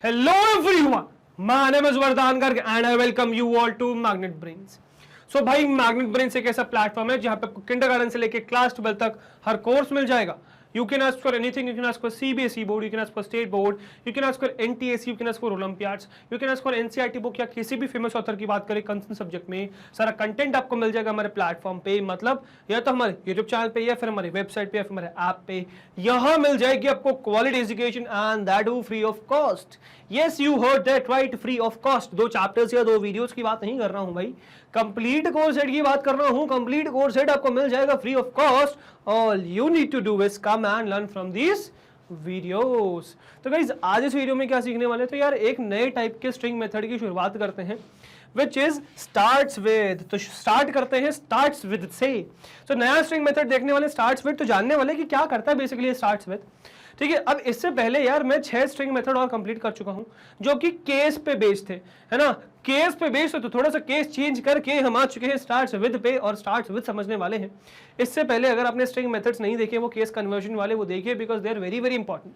Hello everyone, my name is Vardhan Garg and I welcome you all to Magnet Brains. So भाई magnet brains एक ऐसा platform है जहां पे आपको किंडरगार्टन से लेके क्लास 12 तक हर कोर्स मिल जाएगा. You can ask for anything. You can ask for CBSE board, you can ask for state board, you can ask for NTSE, you can ask for Olympiads, you can ask for NCERT book या किसी भी famous author की बात करें concern subject में सारा content आपको मिल जाएगा हमारे प्लेटफॉर्म पे. मतलब या तो हमारे यूट्यूब चैनल पे या फिर हमारी वेबसाइट पे या फिर हमारे ऐप पे यहाँ मिल जाएगी आपको quality education and that free of cost. Yes you heard that right, free of cost. 2 chapters या 2 वीडियोस की बात नहीं कर रहा हूं भाई, कंप्लीट कोर्स सेट की बात कर रहा हूं. कंप्लीट कोर्स सेट आपको मिल जाएगा free of cost. All you need to do is come and learn from this videos. तो गाइस आज इस वीडियो में क्या सीखने वाले हैं, तो यार एक नए टाइप के स्ट्रिंग मेथड की शुरुआत करते हैं which is starts with. तो स्टार्ट करते हैं starts with से. तो नया स्ट्रिंग मेथड देखने वाले starts with, तो जानने वाले कि क्या करता है बेसिकली starts with. ठीक है, अब इससे पहले यार मैं 6 स्ट्रिंग मेथड और कंप्लीट कर चुका हूं जो कि केस पे बेस्ड थे, है ना. केस पे बेस्ड तो थोड़ा सा केस चेंज करके हम आ चुके हैं स्टार्ट्स विद पे और स्टार्ट्स विद समझने वाले हैं. इससे पहले अगर आपने स्ट्रिंग मेथड्स नहीं देखे वो केस कन्वर्जन वाले वो देखिए because they are very very important.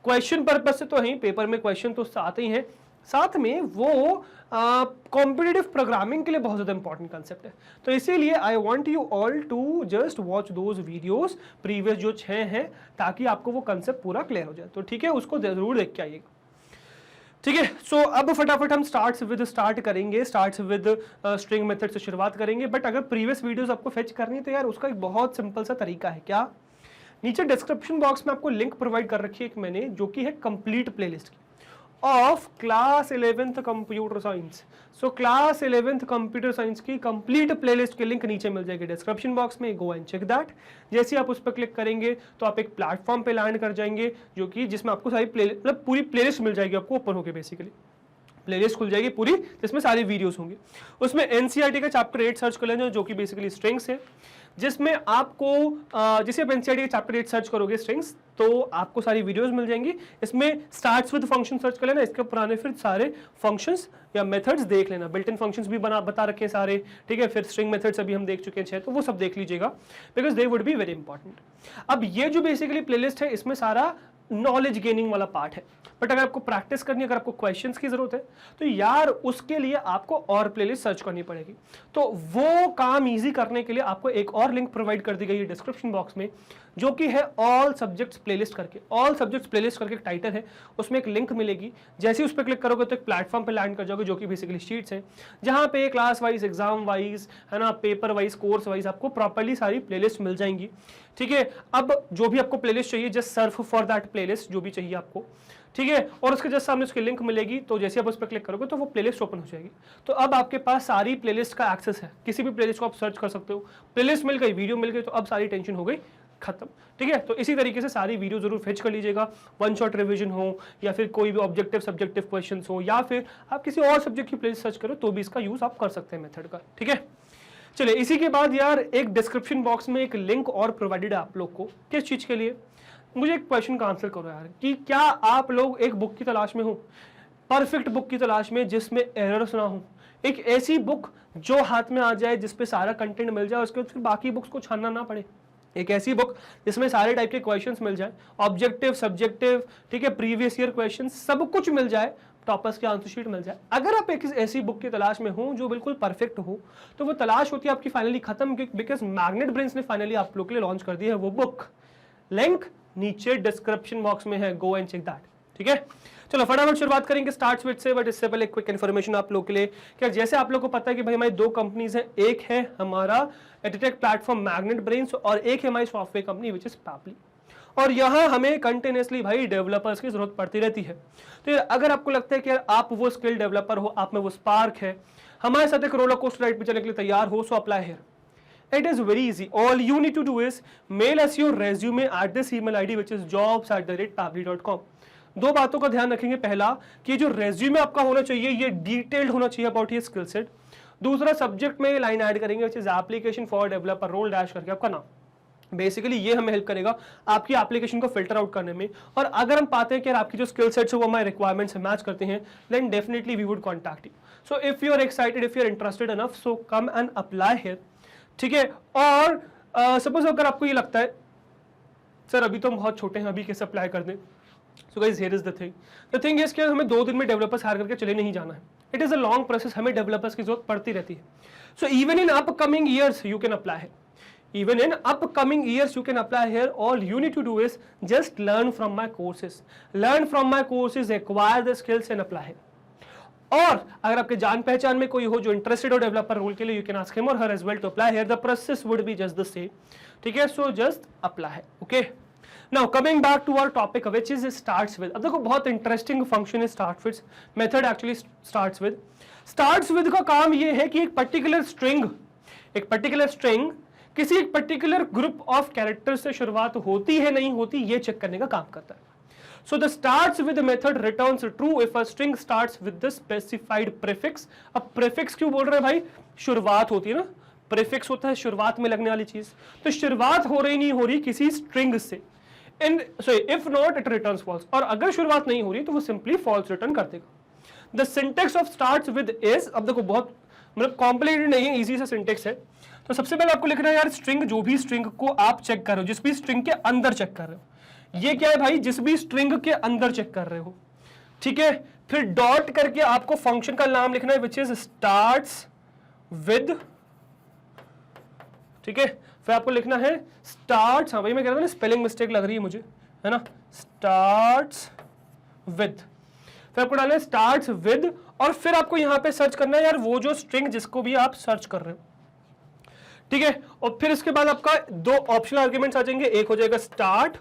Question purpose से तो है, पेपर में क्वेश्चन तो आते ही हैं, साथ में वो कॉम्पिटिटिव प्रोग्रामिंग के लिए बहुत ज्यादा इंपॉर्टेंट कंसेप्ट है. तो इसीलिए I want you all to just watch those videos previous जो 6 हैं ताकि आपको वो कंसेप्ट पूरा क्लियर हो जाए. तो ठीक है, उसको जरूर देख के आइएगा. ठीक है, सो अब फटाफट हम स्टार्ट करेंगे. स्टार्ट्स विद स्ट्रिंग मेथड से शुरुआत करेंगे. बट अगर प्रीवियस वीडियोस आपको फेच करनी है तो यार उसका एक बहुत सिंपल सा तरीका है. क्या, नीचे डिस्क्रिप्शन बॉक्स में आपको लिंक प्रोवाइड कर रखी है एक मैंने, जो कि है कंप्लीट प्लेलिस्ट की of class 11th computer science. So class 11th computer science की कंप्लीट प्लेलिस्ट की लिंक नीचे मिल जाएगी डिस्क्रिप्शन बॉक्स में. Go and check that. जैसे आप उस पर क्लिक करेंगे तो आप एक प्लेटफॉर्म पे लैंड कर जाएंगे जो कि जिसमें आपको सारी मतलब पूरी प्लेलिस्ट मिल जाएगी आपको ओपन होकर. बेसिकली प्लेलिस्ट खुल जाएगी पूरी जिसमें सारे वीडियोस होंगे. उसमें एनसीईआरटी का चैप्टर 8 सर्च कर लेना जो कि बेसिकली स्ट्रिंग्स है, जिसमें आपको जैसे आप एनसीईआरटी का चैप्टर 8 सर्च करोगे स्ट्रिंग्स तो आपको सारी वीडियोस मिल जाएंगी. इसमें स्टार्ट्स विद फंक्शन सर्च कर लेना, इसके पुराने फिर सारे फंक्शंस या मेथड्स देख लेना. बिल्ट इन फंक्शंस भी बता रखे हैं सारे. ठीक है, फिर स्ट्रिंग मेथड्स अभी हम देख चुके हैं 6, तो वो सब देख लीजिएगा because they would be very important. अब ये जो बेसिकली प्लेलिस्ट है इसमें सारा नॉलेज गेनिंग वाला पार्ट है. बट अगर आपको प्रैक्टिस करनी है, अगर आपको क्वेश्चंस की जरूरत है तो यार उसके लिए आपको और प्लेलिस्ट सर्च करनी पड़ेगी. तो वो काम इजी करने के लिए आपको एक और लिंक प्रोवाइड कर दी गई है डिस्क्रिप्शन बॉक्स में जो कि है ऑल सब्जेक्ट्स प्लेलिस्ट करके. ऑल सब्जेक्ट्स प्लेलिस्ट करके एक टाइटल है, उसमें एक लिंक मिलेगी. जैसे ही उस पर क्लिक करोगे तो एक प्लेटफॉर्म पे लैंड कर जाओगे जो कि बेसिकली शीट्स है, जहां पे क्लास वाइज, एग्जाम वाइज, है ना, पेपर वाइज, कोर्स वाइज आपको प्रॉपर्ली सारी प्लेलिस्ट मिल जाएंगी. ठीक है, अब जो भी आपको प्लेलिस्ट चाहिए just Surf for that playlist जो भी चाहिए आपको. ठीक है, और उसके जस्ट सामने उसकी लिंक मिलेगी तो जैसे आप उस पर क्लिक करोगे तो वो प्लेलिस्ट ओपन हो जाएगी. तो अब आपके पास सारी प्लेलिस्ट का एक्सेस है, किसी भी प्लेलिस्ट को आप सर्च कर सकते हो. प्लेलिस्ट मिल गई, वीडियो मिल गई, तो अब सारी टेंशन हो गई खत्म. ठीक है, तो इसी तरीके से सारी वीडियो जरूर फेच कर लीजिएगा. वन शॉट रिवीजन हो या फिर कोई भी ऑब्जेक्टिव सब्जेक्टिव क्वेश्चंस हो या फिर आप किसी और सब्जेक्ट की प्लेलिस्ट सर्च करो तो भी इसका यूज आप कर सकते हैं मेथड का. ठीक है, चलिए इसी के बाद यार एक डिस्क्रिप्शन बॉक्स में एक लिंक और प्रोवाइडेड है आप लोग को. किस चीज के लिए, मुझे एक क्वेश्चन का आंसर करो यार कि क्या आप लोग एक बुक की तलाश में हो, परफेक्ट बुक की तलाश में जिसमें एरर्स ना हो, एक ऐसी बुक जो हाथ में आ जाए जिसपे सारा कंटेंट मिल जाए, उसके बाद फिर बाकी बुक्स को छानना ना पड़े. एक ऐसी बुक जिसमें सारे टाइप के क्वेश्चंस मिल जाए, ऑब्जेक्टिव, सब्जेक्टिव, ठीक है, प्रीवियस ईयर क्वेश्चंस, सब कुछ मिल जाए, टॉपर्स की आंसर शीट मिल जाए. अगर आप एक ऐसी बुक की तलाश में हो जो बिल्कुल परफेक्ट हो तो वो तलाश होती है आपकी फाइनली खत्म, बिकॉज मैग्नेट ब्रेन्स ने फाइनली आप लोग के लिए लॉन्च कर दी है वो बुक. लिंक नीचे डिस्क्रिप्शन बॉक्स में है, गो एंड चेक दैट. ठीक है, चलो फटाफट शुरुआत करेंगे स्टार्ट्स विद से. बट इससे पहले क्विक इन्फॉर्मेशन आप लोग के लिए, क्या जैसे आप लोग को पता है कि भाई हमारी 2 कंपनीज हैं, एक है हमारा एडटेक प्लेटफॉर्म मैग्नेट ब्रेन्स और एक है हमारी सॉफ्टवेयर कंपनी विच इज पैपली. और यहाँ हमें कंटिन्यूसली भाई डेवलपर्स की जरूरत पड़ती रहती है. तो अगर आपको लगता है कि यार आप वो स्किल डेवलपर हो, आप में वो स्पार्क है, हमारे साथ एक रोलर कोस्टर राइड पे चलने के लिए तैयार हो, so apply here. It is very easy. All you need to do is mail us your resume at this email ID which is jobs@pabbly.com. 2 बातों का ध्यान रखेंगे. पहला कि जो रेज्यूमे आपका होना चाहिए ये डिटेल्ड होना चाहिए अबाउट ये स्किल सेट. दूसरा, सब्जेक्ट में लाइन ऐड करेंगे which is application for developer role dash करके आपका नाम. बेसिकली ये हमें हेल्प करेगा आपकी एप्लीकेशन को फिल्टर आउट करने में. और अगर हम पाते हैं कि आपकी जो स्किल सेट्स है वो हमारे रिक्वायरमेंट्स से मैच करते हैं then definitely we would contact you. So if you are excited, if you are interested enough, so come and apply here. ठीक है, और सपोज अगर आपको ये लगता है सर अभी तो हम बहुत छोटे हैं, अभी कैसे अप्लाई कर दें, so guys here is the thing is कि हमें 2 दिन में डेवलपर्स हायर करके चले नहीं जाना है. It is a long process, हमें डेवलपर्स की जरूरत पड़ती रहती है. So even in upcoming years you can apply है. Even in upcoming years you can apply here. All you need to do is just learn from my courses. Learn from my courses, acquire the skills and apply it. और अगर आपके जान पहचान में कोई हो जो इंटरेस्टेड हो डेवलपर रोल के लिए, यू कैन आस्क हिम और her as well to apply here. The process would be just the same. ठीक है, so just apply. Okay, now coming back to our topic which is starts with. अब देखो बहुत interesting function है start with method. Actually starts with का काम ये है कि एक पर्टिकुलर स्ट्रिंग किसी एक पर्टिकुलर ग्रुप ऑफ कैरेक्टर से शुरुआत होती है नहीं होती ये चेक करने का काम करता है. So the starts with method returns true if a string starts with the specified prefix. अब प्रीफिक्स क्यों बोल रहे हैं भाई? शुरुआत होती है ना, प्रीफिक्स होता है शुरुआत में लगने वाली चीज. तो शुरुआत हो रही नहीं हो रही किसी स्ट्रिंग से, and so if not it returns false. और अगर शुरुआत नहीं हो रही तो वो सिंपली फॉल्स रिटर्न कर देगा. The syntax of starts with is, अब देखो बहुत मतलब कॉम्प्लिकेटेड नहीं है, इजी सा सिंटेक्स है. तो सबसे पहले आपको लिखना है यार स्ट्रिंग, जो भी स्ट्रिंग को आप चेक कर रहे हो, जिस भी स्ट्रिंग के अंदर चेक कर रहे हो, ये क्या है भाई? जिस भी स्ट्रिंग के अंदर चेक कर रहे हो. ठीक है, फिर डॉट करके आपको फंक्शन का नाम लिखना है विच इज स्टार्ट्स विद. ठीक है, फिर आपको लिखना है स्टार्ट्स, हाँ भाई मैं कह रहा था ना स्पेलिंग मिस्टेक लग रही है मुझे, है ना, स्टार्ट्स विद. फिर आपको डालना है स्टार्ट्स विद, और फिर आपको यहां पे सर्च करना है यार वो जो स्ट्रिंग जिसको भी आप सर्च कर रहे हो. ठीक है, और फिर इसके बाद आपका 2 ऑप्शनल आर्ग्यूमेंट्स आ जाएंगे. एक हो जाएगा स्टार्ट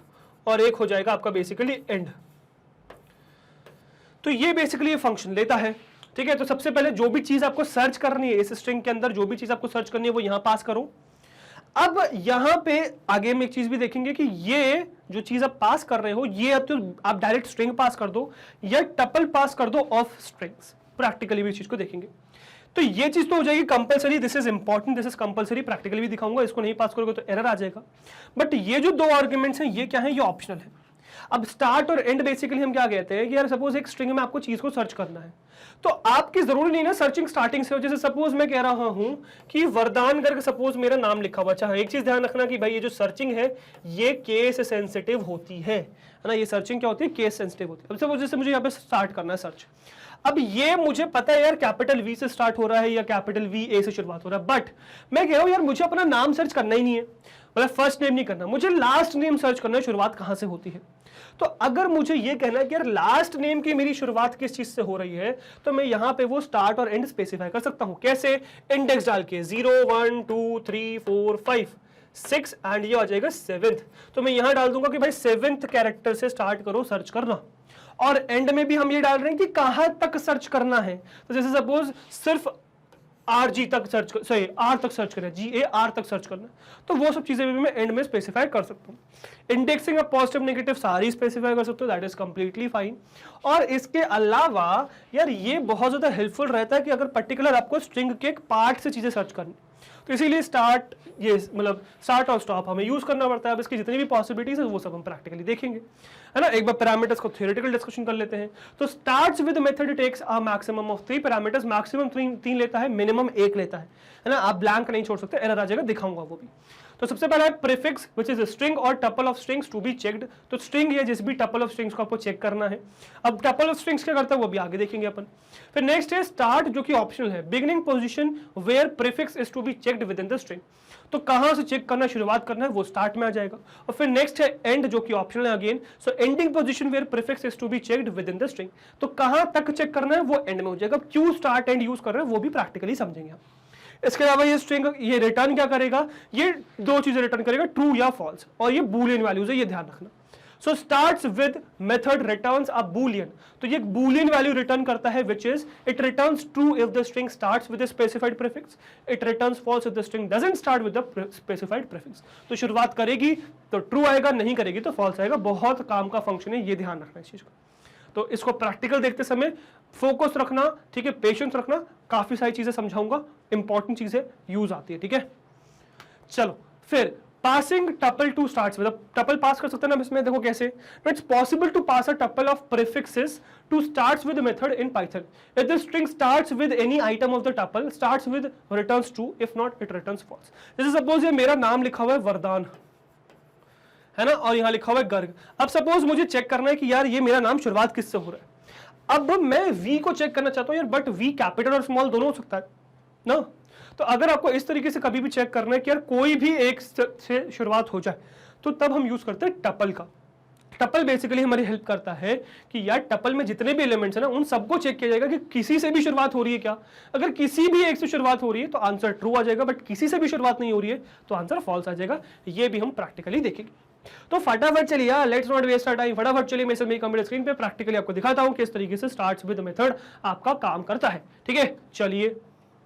और एक हो जाएगा आपका बेसिकली एंड. तो ये बेसिकली ये फंक्शन लेता है. ठीक है, तो सबसे पहले जो भी चीज आपको सर्च करनी है इस स्ट्रिंग के अंदर, जो भी चीज आपको सर्च करनी है वो यहां पास करो. अब यहां पे आगे में एक चीज भी देखेंगे कि ये जो चीज आप पास कर रहे हो ये अब तो आप डायरेक्ट स्ट्रिंग पास कर दो या टपल पास कर दो ऑफ स्ट्रिंग्स. प्रैक्टिकली भी इस चीज को देखेंगे. तो ये चीज तो हो जाएगी compulsory, this is important, this is compulsory. Practically भी दिखाऊंगा, इसको नहीं पास करोगे तो एरर आ जाएगा. बट ये जो 2 आर्ग्यूमेंट्स हैं ये क्या है? ये ऑप्शनल है. अब स्टार्ट और एंड बेसिकली हम क्या कहते हैं कि यार सपोज एक स्ट्रिंग में आपको चीज को सर्च करना है तो आपकी जरूरी नहीं ना सर्चिंग स्टार्टिंग से हो. जैसे सपोज मैं कह रहा हूं कि वरदान करके सपोज मेरा नाम लिखा हुआ. अच्छा, एक चीज ध्यान रखना कि भाई ये जो सर्चिंग है ये केस सेंसिटिव होती है ना. ये सर्चिंग क्या होती है? केस सेंसिटिव होती है. अब सपोज जैसे मुझे यहाँ पे स्टार्ट करना है सर्च. अब ये मुझे पता है यार कैपिटल वी से स्टार्ट हो रहा है या कैपिटल वी ए से शुरुआत हो रहा है, बट मैं कह रहा हूं यार मुझे अपना नाम सर्च करना ही नहीं है, मतलब फर्स्ट नेम नहीं करना, मुझे लास्ट नेम सर्च करना है, शुरुआत कहां से होती है. तो अगर मुझे ये कहना है कि यार लास्ट नेम की मेरी शुरुआत किस चीज से हो रही है तो मैं यहां पे वो स्टार्ट और एंड स्पेसिफाई कर सकता हूं. कैसे? इंडेक्स डाल के 0 1 2 3 4 5 6 एंड ये आ जाएगा 7th. तो मैं यहां डाल दूंगा कि भाई 7th कैरेक्टर से स्टार्ट करो सर्च करना. और एंड में भी हम ये डाल रहे हैं कि कहां तक सर्च करना है. तो जैसे सपोज सिर्फ RG तक सर्च कर, सॉरी R तक सर्च करें, GAR तक सर्च करना, तो वो सब चीजें भी मैं एंड में स्पेसिफाई कर सकता हूँ. इंडेक्सिंग ऑफ पॉजिटिव नेगेटिव सारी स्पेसिफाई कर सकते हो, दैट इज कंप्लीटली फाइन. और इसके अलावा यार ये बहुत ज्यादा हेल्पफुल रहता है कि अगर पर्टिकुलर आपको स्ट्रिंग के एक पार्ट से चीजें सर्च करनी तो इसीलिए स्टार्ट ये मतलब स्टार्ट और स्टॉप हमें यूज करना पड़ता है. अब इसकी जितनी भी पॉसिबिलिटीज है वो सब हम प्रैक्टिकली देखेंगे, है ना. एक बार पैरामीटर्स को थ्योरेटिकल डिस्कशन कर लेते हैं. तो starts with method takes a maximum of 3 parameters. Maximum 3 लेता है, मिनिमम 1 लेता है ना. आप ब्लैंक नहीं छोड़ सकते, एरर आ जाएगा, दिखाऊंगा वो भी. तो सबसे पहला है प्रीफिक्स व्हिच इज स्ट्रिंग और tuple of strings to be checked. तो स्ट्रिंग या जिस भी टपल ऑफ स्ट्रिंग्स को आपको चेक करना है. अब टपल ऑफ स्ट्रिंग्स क्या करता है वो भी आगे देखेंगे अपन. फिर नेक्स्ट है स्टार्ट जो कि ऑप्शनल है. Beginning position where prefix is to be checked within the string. तो कहां से चेक करना, शुरुआत करना है वो स्टार्ट में आ जाएगा. और फिर नेक्स्ट है एंड जो कि ऑप्शनल है again. So ending position where prefix is to be checked within the string. तो कहां तक चेक करना है वो एंड में हो जाएगा. क्यों स्टार्ट एंड यूज कर रहे हैं वो भी प्रैक्टिकली समझेंगे. इसके अलावा ये स्ट्रिंग ये रिटर्न क्या करेगा? ये 2 चीजें रिटर्न करेगा, ट्रू या फॉल्स, और ये बूलियन वैल्यूज है, ये ध्यान रखना. So starts with method returns a boolean. तो ये बूलियन वैल्यू रिटर्न करता है which is it returns true if the string starts with the specified prefix. It returns false if the string doesn't start with the specified prefix. तो शुरुआत करेगी तो true आएगा, नहीं करेगी तो फॉल्स आएगा. बहुत काम का फंक्शन है, ये ध्यान रखना इस चीज को. तो इसको प्रैक्टिकल देखते समय फोकस रखना, ठीक है, पेशेंस रखना. काफी सारी चीजें समझाऊंगा, इंपॉर्टेंट चीजें यूज आती है. ठीक है, चलो फिर passing tuple to starts with. Tuple pass कर सकते हैं ना इसमें, देखो कैसे. It's possible to pass a tuple of prefixes to starts with method in Python. If the string starts with any item of the tuple starts with returns true, if not it returns false. जैसे suppose ये मेरा नाम लिखा हुआ है वरदान, है ना, और यहाँ लिखा हुआ है गर्ग। अब सपोज मुझे चेक करना है कि यार ये मेरा नाम शुरुआत किससे हो रहा है। अब मैं वी को चेक करना चाहता हूँ यार, बट वी कैपिटल और स्मॉल दोनों हो सकता है ना। तो अगर आपको इस तरीके से कभी भी चेक करना है कि यार कोई भी एक से शुरुआत हो जाए, तो तब हम यूज करते हैं टपल का। टपल बेसिकली हमारी हेल्प करता है कि यार टपल में जितने भी एलिमेंट्स है ना, उन सबको चेक किया जाएगा कि किसी से भी शुरुआत हो रही है क्या। अगर किसी भी एक से शुरुआत हो रही है तो आंसर ट्रू आ जाएगा, बट किसी से भी शुरुआत नहीं हो रही है तो आंसर फॉल्स आ जाएगा। ये भी हम प्रैक्टिकली देखेंगे। तो फटाफट चलिए यार, let's not waste our time, फटाफट चलिए मैं मेरी कंप्यूटर स्क्रीन पे प्रैक्टिकली आपको दिखाता हूं किस तरीके से स्टार्ट्स विद मेथड आपका काम करता है। ठीक है, चलिए।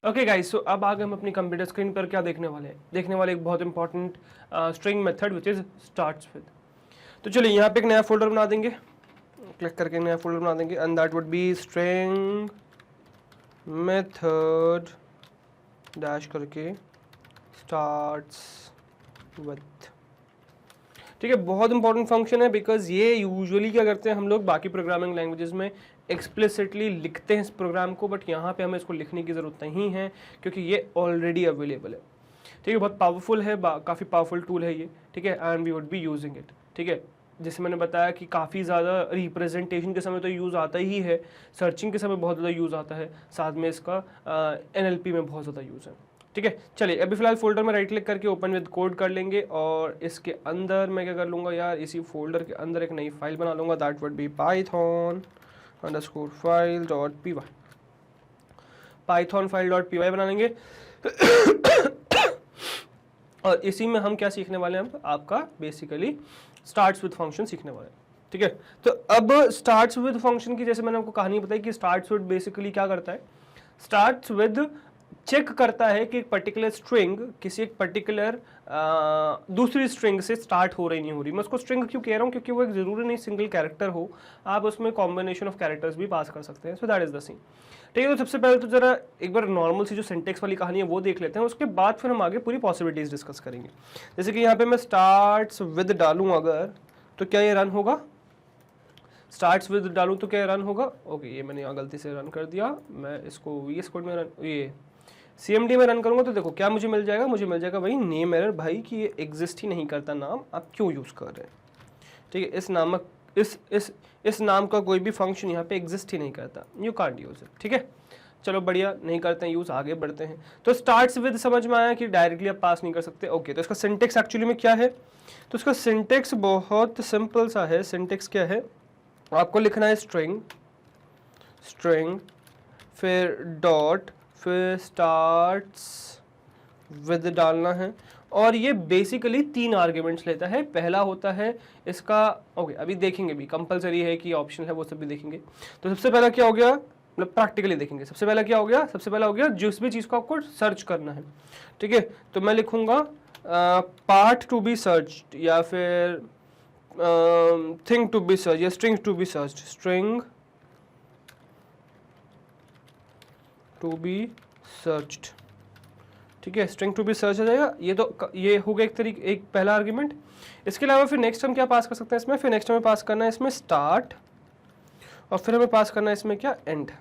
ओके गाइस, सो अब आगे हम अपनी कंप्यूटर स्क्रीन पर क्या देखने वाले हैं, देखने वाले एक बहुत important string method which is starts with. तो चलिए यहाँ पे एक नया फोल्डर बना देंगे, क्लिक करके नया फोल्डर बना देंगे, and that would be string method dash करके स्टार्ट्स विद। ठीक है, बहुत इंपॉर्टेंट फंक्शन है, बिकॉज ये यूजुअली क्या करते हैं हम लोग बाकी प्रोग्रामिंग लैंग्वेजेस में एक्सप्लिसिटली लिखते हैं इस प्रोग्राम को, बट यहाँ पे हमें इसको लिखने की ज़रूरत नहीं है क्योंकि ये ऑलरेडी अवेलेबल है। ठीक है, बहुत पावरफुल है, काफ़ी पावरफुल टूल है ये। ठीक है, and we would be using it. ठीक है, जैसे मैंने बताया कि काफ़ी ज़्यादा रिप्रेजेंटेशन के समय तो यूज़ आता ही है, सर्चिंग के समय बहुत ज़्यादा यूज़ आता है, साथ में इसका NLP में बहुत ज़्यादा यूज़ है। ठीक है, चलिए अभी फिलहाल फोल्डर में राइट क्लिक करके ओपन विद कोड कर लेंगे, और इसके अंदर मैं क्या कर लूँगा यार, इसी फोल्डर के अंदर एक नई फाइल बना लूँगा, that would B python_file.py। Python file.py बना लेंगे और इसी में हम क्या सीखने वाले हैं, आपका बेसिकली स्टार्ट्स विद फंक्शन सीखने वाले हैं। ठीक है, तो अब स्टार्ट्स विद फंक्शन की जैसे मैंने आपको कहानी बताई कि स्टार्ट्स विद बेसिकली क्या करता है, स्टार्ट्स विद चेक करता है कि एक पर्टिकुलर स्ट्रिंग किसी एक पर्टिकुलर दूसरी स्ट्रिंग से स्टार्ट हो रही नहीं हो रही। मैं उसको स्ट्रिंग क्यों कह रहा हूँ, क्योंकि वो एक ज़रूरी नहीं सिंगल कैरेक्टर हो, आप उसमें कॉम्बिनेशन ऑफ कैरेक्टर्स भी पास कर सकते हैं। So that is the scene. ठीक है, तो सबसे पहले तो जरा एक बार नॉर्मल सी जो सिंटेक्स वाली कहानी है वो देख लेते हैं, उसके बाद फिर हम आगे पूरी पॉसिबिलिटीज डिस्कस करेंगे। जैसे कि यहाँ पे मैं स्टार्ट्स विद डालूँ अगर, तो क्या ये रन होगा, स्टार्ट्स विद डालूँ तो क्या रन होगा। ओके, ये मैंने यहाँ गलती से रन कर दिया, मैं इसको VS कोड में ये CMD में रन करूंगा तो देखो क्या मुझे मिल जाएगा, मुझे मिल जाएगा भाई नेम एरर, भाई कि ये एग्जिस्ट ही नहीं करता नाम, आप क्यों यूज़ कर रहे हैं। ठीक है, इस नाम का कोई भी फंक्शन यहाँ पे एग्जिस्ट ही नहीं करता, यू कांट यूज इट। ठीक है, चलो बढ़िया, नहीं करते हैं यूज़, आगे बढ़ते हैं। तो स्टार्ट्स विद समझ में आया कि डायरेक्टली आप पास नहीं कर सकते। ओके, तो इसका सिंटेक्स एक्चुअली में क्या है, तो इसका सिंटेक्स बहुत सिंपल सा है। सिंटेक्स क्या है, आपको लिखना है स्ट्रिंग फिर डॉट फिर स्टार्ट्स विद डालना है, और ये बेसिकली 3 आर्ग्यूमेंट्स लेता है। पहला होता है इसका, ओके अभी देखेंगे भी, कंपलसरी है कि ऑप्शन है वो सब भी देखेंगे। तो सबसे पहला क्या हो गया, मतलब प्रैक्टिकली देखेंगे, सबसे पहला क्या हो गया, सबसे पहला हो गया जिस भी चीज़ को आपको सर्च करना है। ठीक है, तो मैं लिखूंगा पार्ट टू बी सर्च्ड या फिर थिंग टू बी सर्च या string to be searched, string to be searched. ठीक है, स्ट्रिंग टू बी सर्च आ जाएगा। ये हो गया एक पहला आर्गुमेंट। इसके अलावा फिर नेक्स्ट हम क्या पास कर सकते हैं इसमें, फिर नेक्स्ट हमें पास करना है इसमें स्टार्ट, और फिर हमें पास करना है इसमें क्या, एंड।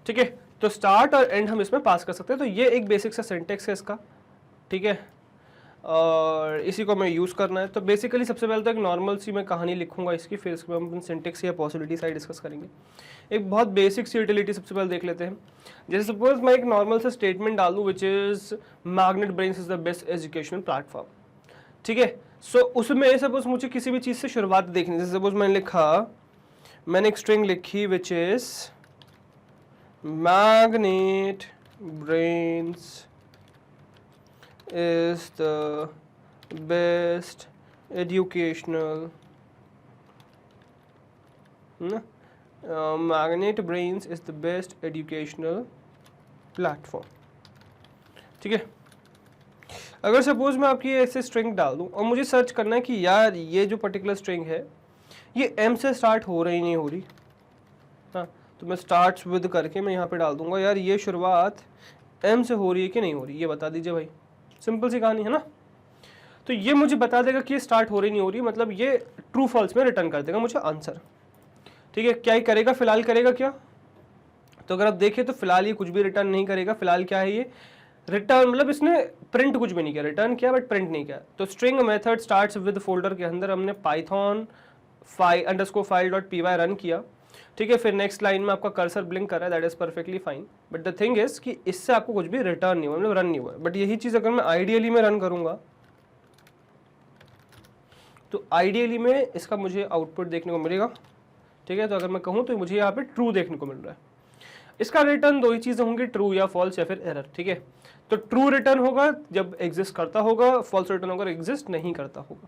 ठीक है, तो स्टार्ट और एंड हम इसमें पास कर सकते हैं। तो ये एक बेसिक सा सिंटेक्स है इसका। ठीक है, और इसी को मैं यूज़ करना है। तो बेसिकली सबसे पहले तो एक नॉर्मल सी मैं कहानी लिखूंगा इसकी, फिर इसके बाद हम सिंटेक्स या पॉसिबिलिटी साइड डिस्कस करेंगे। एक बहुत बेसिक सी यूटिलिटी सबसे पहले देख लेते हैं। जैसे सपोज मैं एक नॉर्मल सा स्टेटमेंट डाल दूँ which is magnet brains is the best educational platform. ठीक है, सो उसमें सपोज मुझे किसी भी चीज़ से शुरुआत देखनी, जैसे सपोज मैंने एक स्ट्रिंग लिखी which is magnet brains is the best educational magnet brains is the best educational platform। ठीक है, अगर सपोज मैं आपकी ऐसे स्ट्रिंग डाल दूं और मुझे सर्च करना है कि यार ये जो पर्टिकुलर स्ट्रिंग है ये M से स्टार्ट हो रही नहीं हो रही, हाँ, तो मैं स्टार्ट्स विद करके मैं यहाँ पे डाल दूंगा यार ये शुरुआत M से हो रही है कि नहीं हो रही, ये बता दीजिए भाई। सिंपल सी कहानी है ना। तो ये मुझे बता देगा कि ये स्टार्ट हो रही नहीं हो रही, मतलब ये ट्रू फॉल्स में रिटर्न कर देगा मुझे आंसर। ठीक है, क्या ही करेगा, फिलहाल करेगा क्या, तो अगर आप देखें तो फिलहाल ये कुछ भी रिटर्न नहीं करेगा। फिलहाल क्या है, ये रिटर्न मतलब इसने प्रिंट कुछ भी नहीं किया, रिटर्न किया बट प्रिंट नहीं किया। तो string method starts with folder के अंदर हमने पाइथन _file.py रन किया, ठीक है। फिर नेक्स्ट लाइन में आपका कर्सर ब्लिंक कर रहा है, that is perfectly fine, but the thing is कि इससे आपको कुछ भी रिटर्न नहीं हुआ, मतलब रन नहीं हुआ। बट यही चीज अगर मैं आइडियली में रन करूंगा तो आइडियली में इसका मुझे आउटपुट देखने को मिलेगा, ठीक है। तो अगर मैं कहूँ तो मुझे यहाँ पे ट्रू देखने को मिल रहा है। इसका रिटर्न दो ही चीजें होंगी, ट्रू या फॉल्स या फिर एरर, ठीक है। तो ट्रू रिटर्न होगा जब एग्जिस्ट करता होगा, फॉल्स रिटर्न होगा एग्जिस्ट नहीं करता होगा,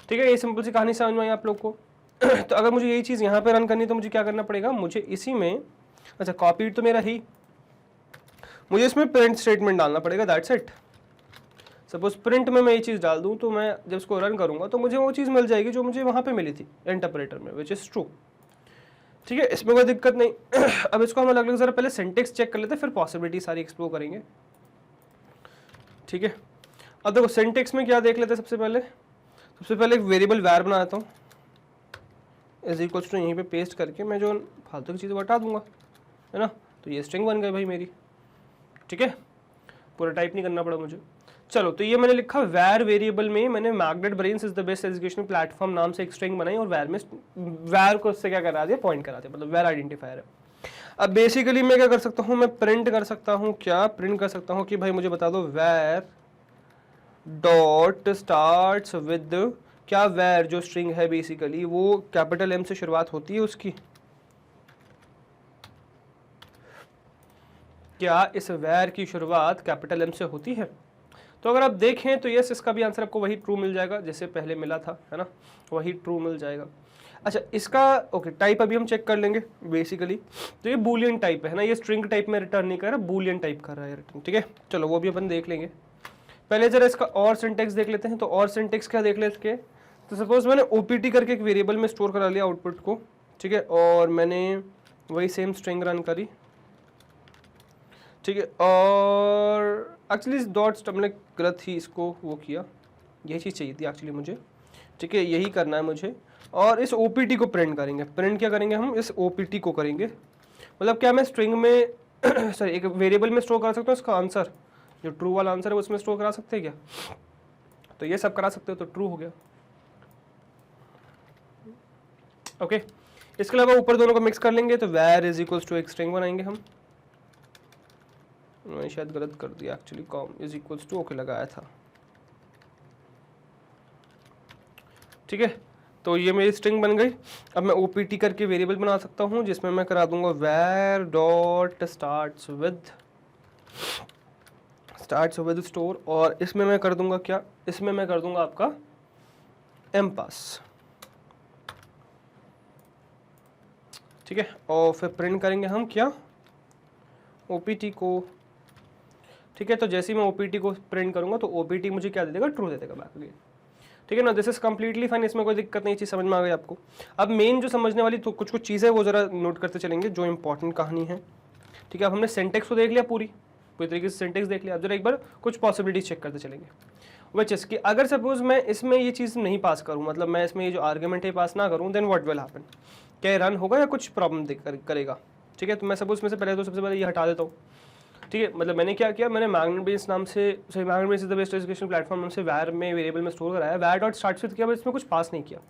ठीक है। ये सिंपल सी कहानी समझ में आई आप लोग को। तो अगर मुझे यही चीज यहाँ पे रन करनी है तो मुझे क्या करना पड़ेगा, मुझे इसी में, अच्छा कॉपी तो मेरा ही, मुझे इसमें प्रिंट स्टेटमेंट डालना पड़ेगा, दैट्स इट। सपोज प्रिंट में मैं ये चीज़ डाल दूँ तो मैं जब इसको रन करूँगा तो मुझे वो चीज़ मिल जाएगी जो मुझे वहाँ पे मिली थी इंटरप्रेटर में, विच इज़ ट्रू, ठीक है। इसमें कोई दिक्कत नहीं। अब इसको हम अलग अलग जरा पहले सिंटेक्स चेक कर लेते हैं, फिर पॉसिबिलिटी सारी एक्सप्लोर करेंगे, ठीक है। अब देखो सिंटेक्स में क्या देख लेते हैं। सबसे पहले एक वेरिएबल वैर बनाता हूँ, इज इक्वल्स टू यहीं पे पेस्ट करके मैं जो फालतू की चीज़ें हटा दूंगा, है ना। तो ये स्ट्रिंग बन गई भाई मेरी, ठीक है। पूरा टाइप नहीं करना पड़ा मुझे। चलो तो ये मैंने लिखा वैर वेरिएबल में मैंने magnet brains is the best educational platform नाम से एक स्ट्रिंग बनाई और वैर में वैर को उससे क्या करा दिया, पॉइंट करा दिया, मतलब वैर आइडेंटिफायर है। अब बेसिकली मैं क्या कर सकता हूँ, मैं प्रिंट कर सकता हूँ, क्या प्रिंट कर सकता हूँ कि भाई मुझे बता दो वैर डॉट स्टार्ट्स विद, क्या वैर जो स्ट्रिंग है बेसिकली वो कैपिटल एम से शुरुआत होती है उसकी, क्या इस वैर की शुरुआत कैपिटल एम से होती है। तो अगर आप देखें तो यस, इसका भी आंसर आपको वही ट्रू मिल जाएगा जैसे पहले मिला था, है ना, वही ट्रू मिल जाएगा। अच्छा इसका ओके टाइप अभी हम चेक कर लेंगे बेसिकली। तो ये बूलियन टाइप है ना, ये स्ट्रिंग टाइप में रिटर्न नहीं कर रहा, बूलियन टाइप कर रहा है रिटर्न, ठीक है। चलो वो भी अपन देख लेंगे। पहले जरा इसका और सिंटेक्स देख लेते हैं। तो और सिंटेक्स क्या देख लेते हैं, तो सपोज मैंने ओपीटी करके एक वेरिएबल में स्टोर करा लिया आउटपुट को, ठीक है, और मैंने वही सेम स्ट्रिंग रन करी, ठीक है। और एक्चुअली डॉट मैंने गलत ही इसको वो किया, यही चीज़ चाहिए थी एक्चुअली मुझे, ठीक है, यही करना है मुझे। और इस ओपीटी को प्रिंट करेंगे, प्रिंट क्या करेंगे हम, इस ओपीटी को करेंगे। मतलब क्या मैं स्ट्रिंग में सॉरी एक वेरिएबल में स्टोर कर सकता हूँ इसका आंसर, जो ट्रू वाला आंसर है उसमें स्टोर करा सकते हैं क्या, तो ये सब करा सकते हो, तो ट्रू हो गया, ओके। इसके अलावा ऊपर दोनों को मिक्स कर लेंगे, तो वैर इज इक्वल्स टू एक स्ट्रिंग बनाएंगे हम, मैंने शायद गलत कर दिया actually, com is equals to okay लगाया था, ठीक है। तो ये मेरी स्ट्रिंग बन गई। अब मैं ओपीटी करके वेरिएबल बना सकता हूँ जिसमें मैं करा दूंगा वैर डॉट स्टार्ट्स विद स्टोर, और इसमें मैं कर दूंगा क्या, इसमें मैं कर दूंगा आपका एम पास, ठीक है। और फिर प्रिंट करेंगे हम क्या, ओपीटी को, ठीक है। तो जैसे ही मैं ओपीटी को प्रिंट करूंगा तो ओपीटी मुझे क्या दे देगा, ट्रू दे देगा बैक अगेन, ठीक है ना। दिस इज कंप्लीटली फाइन, इसमें कोई दिक्कत नहीं, चीज़ समझ में आ गई आपको। अब मेन जो समझने वाली तो कुछ चीज़ें वो जरा नोट करते चलेंगे जो इंपॉर्टेंट कहानी है, ठीक है। अब हमने सिंटेक्स को देख लिया, पूरी तरीके से सिंटेक्स देख लिया। अब जरा एक बार कुछ पॉसिबिलिटी चेक करते चलेंगे, विच इज कि अगर सपोज मैं इसमें ये चीज़ नहीं पास करूँ, मतलब मैं इसमें ये जो आर्ग्यूमेंट है पास ना करूँ, देन व्हाट विल हैपन, क्या रन होगा या कुछ प्रॉब्लम करेगा, ठीक है। तो मैं सपोज में से पहले तो सबसे पहले ये हटा देता हूँ, ठीक है। मतलब मैंने क्या किया, मैंने मैग्नेट ब्रेन्स नाम से, सही magnet brains is the best education platform नाम से वैर में वेरिएबल में स्टोर कराया, वैर डॉट स्टार्ट्स विद किया, बट इसमें कुछ पास नहीं किया,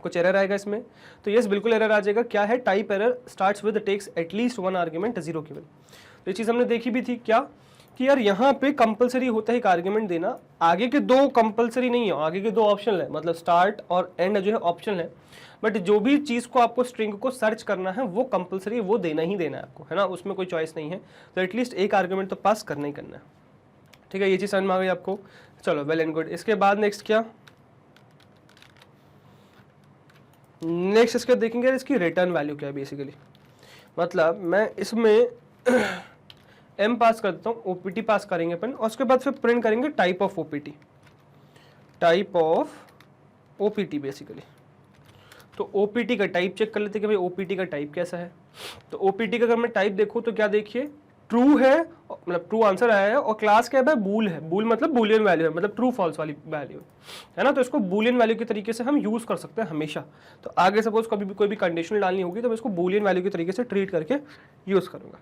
कुछ एरर आएगा इसमें, तो यस बिल्कुल एरर आ जाएगा। क्या है, type error starts with takes at least one argument 0 given. तो ये चीज़ हमने देखी भी थी क्या, कि यार यहाँ पे कंपलसरी होता है एक आर्ग्यूमेंट देना, आगे के दो कंपलसरी नहीं है, आगे के दो ऑप्शनल है, मतलब स्टार्ट और एंड जो है ऑप्शनल है, बट जो भी चीज़ को आपको स्ट्रिंग को सर्च करना है वो कंपलसरी, वो देना ही देना है आपको, है ना, उसमें कोई चॉइस नहीं है। तो एटलीस्ट एक आर्ग्यूमेंट तो पास करना ही करना है, ठीक है। ये चीज़ समझ में आ गई आपको, चलो वेल एंड गुड। इसके बाद नेक्स्ट क्या, नेक्स्ट इसके देखेंगे इसकी रिटर्न वैल्यू क्या है बेसिकली। मतलब मैं इसमें एम पास कर देता हूँ, ओपीटी पास करेंगे अपन, और उसके बाद फिर प्रिंट करेंगे टाइप ऑफ ओपीटी बेसिकली। तो ओपीटी का टाइप चेक कर लेते हैं कि भाई ओपीटी का टाइप कैसा है। तो ओपीटी का अगर मैं टाइप देखूँ तो क्या देखिए, ट्रू है, मतलब ट्रू आंसर आया है, और क्लास क्या है, बूल है, बूल मतलब बूलियन वैल्यू है, मतलब ट्रू फॉल्स वाली वैल्यू है ना। तो इसको बूलियन वैल्यू के तरीके से हम यूज कर सकते हैं हमेशा। तो आगे सपोज कभी भी कोई भी कंडीशनल डालनी होगी तो मैं इसको बूलियन वैल्यू के तरीके से ट्रीट करके यूज करूंगा,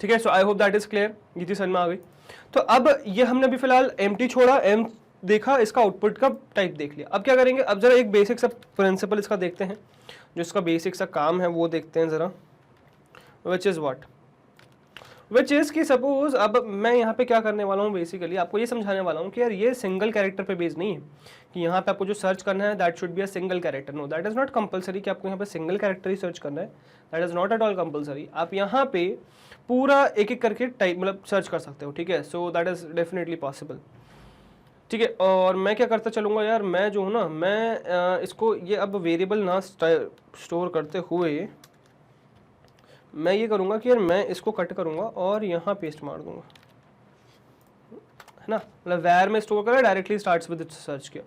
ठीक है, so I hope that is clear, ये चीज समझ में आ गई। तो अब ये हमने अभी फिलहाल एम्प्टी छोड़ा, एम देखा, इसका आउटपुट का टाइप देख लिया। अब क्या करेंगे, अब जरा एक बेसिक सा प्रिंसिपल इसका देखते हैं, जो इसका बेसिक सा काम है वो देखते हैं जरा, which is what, which is कि सपोज अब मैं यहाँ पे क्या करने वाला हूँ, बेसिकली आपको ये समझाने वाला हूँ कि यार ये सिंगल कैरेक्टर पे बेस्ड नहीं है कि यहाँ पे आपको जो सर्च करना है that should be a single character. No, that is not compulsory कि आपको यहाँ पे सिंगल कैरेक्टर ही सर्च करना है, that is not at all compulsory. आप यहाँ पे पूरा एक एक करके टाइप मतलब सर्च कर सकते हो, ठीक है, सो दैट इज डेफिनेटली पॉसिबल, ठीक है। और मैं क्या करता चलूँगा यार, मैं जो हूँ ना, मैं इसको ये अब वेरिएबल ना स्टोर करते हुए मैं ये करूँगा कि यार मैं इसको कट करूँगा और यहाँ पेस्ट मार दूँगा, है ना, मतलब वैर में स्टोर करा डायरेक्टली स्टार्ट्स विद सर्च किया,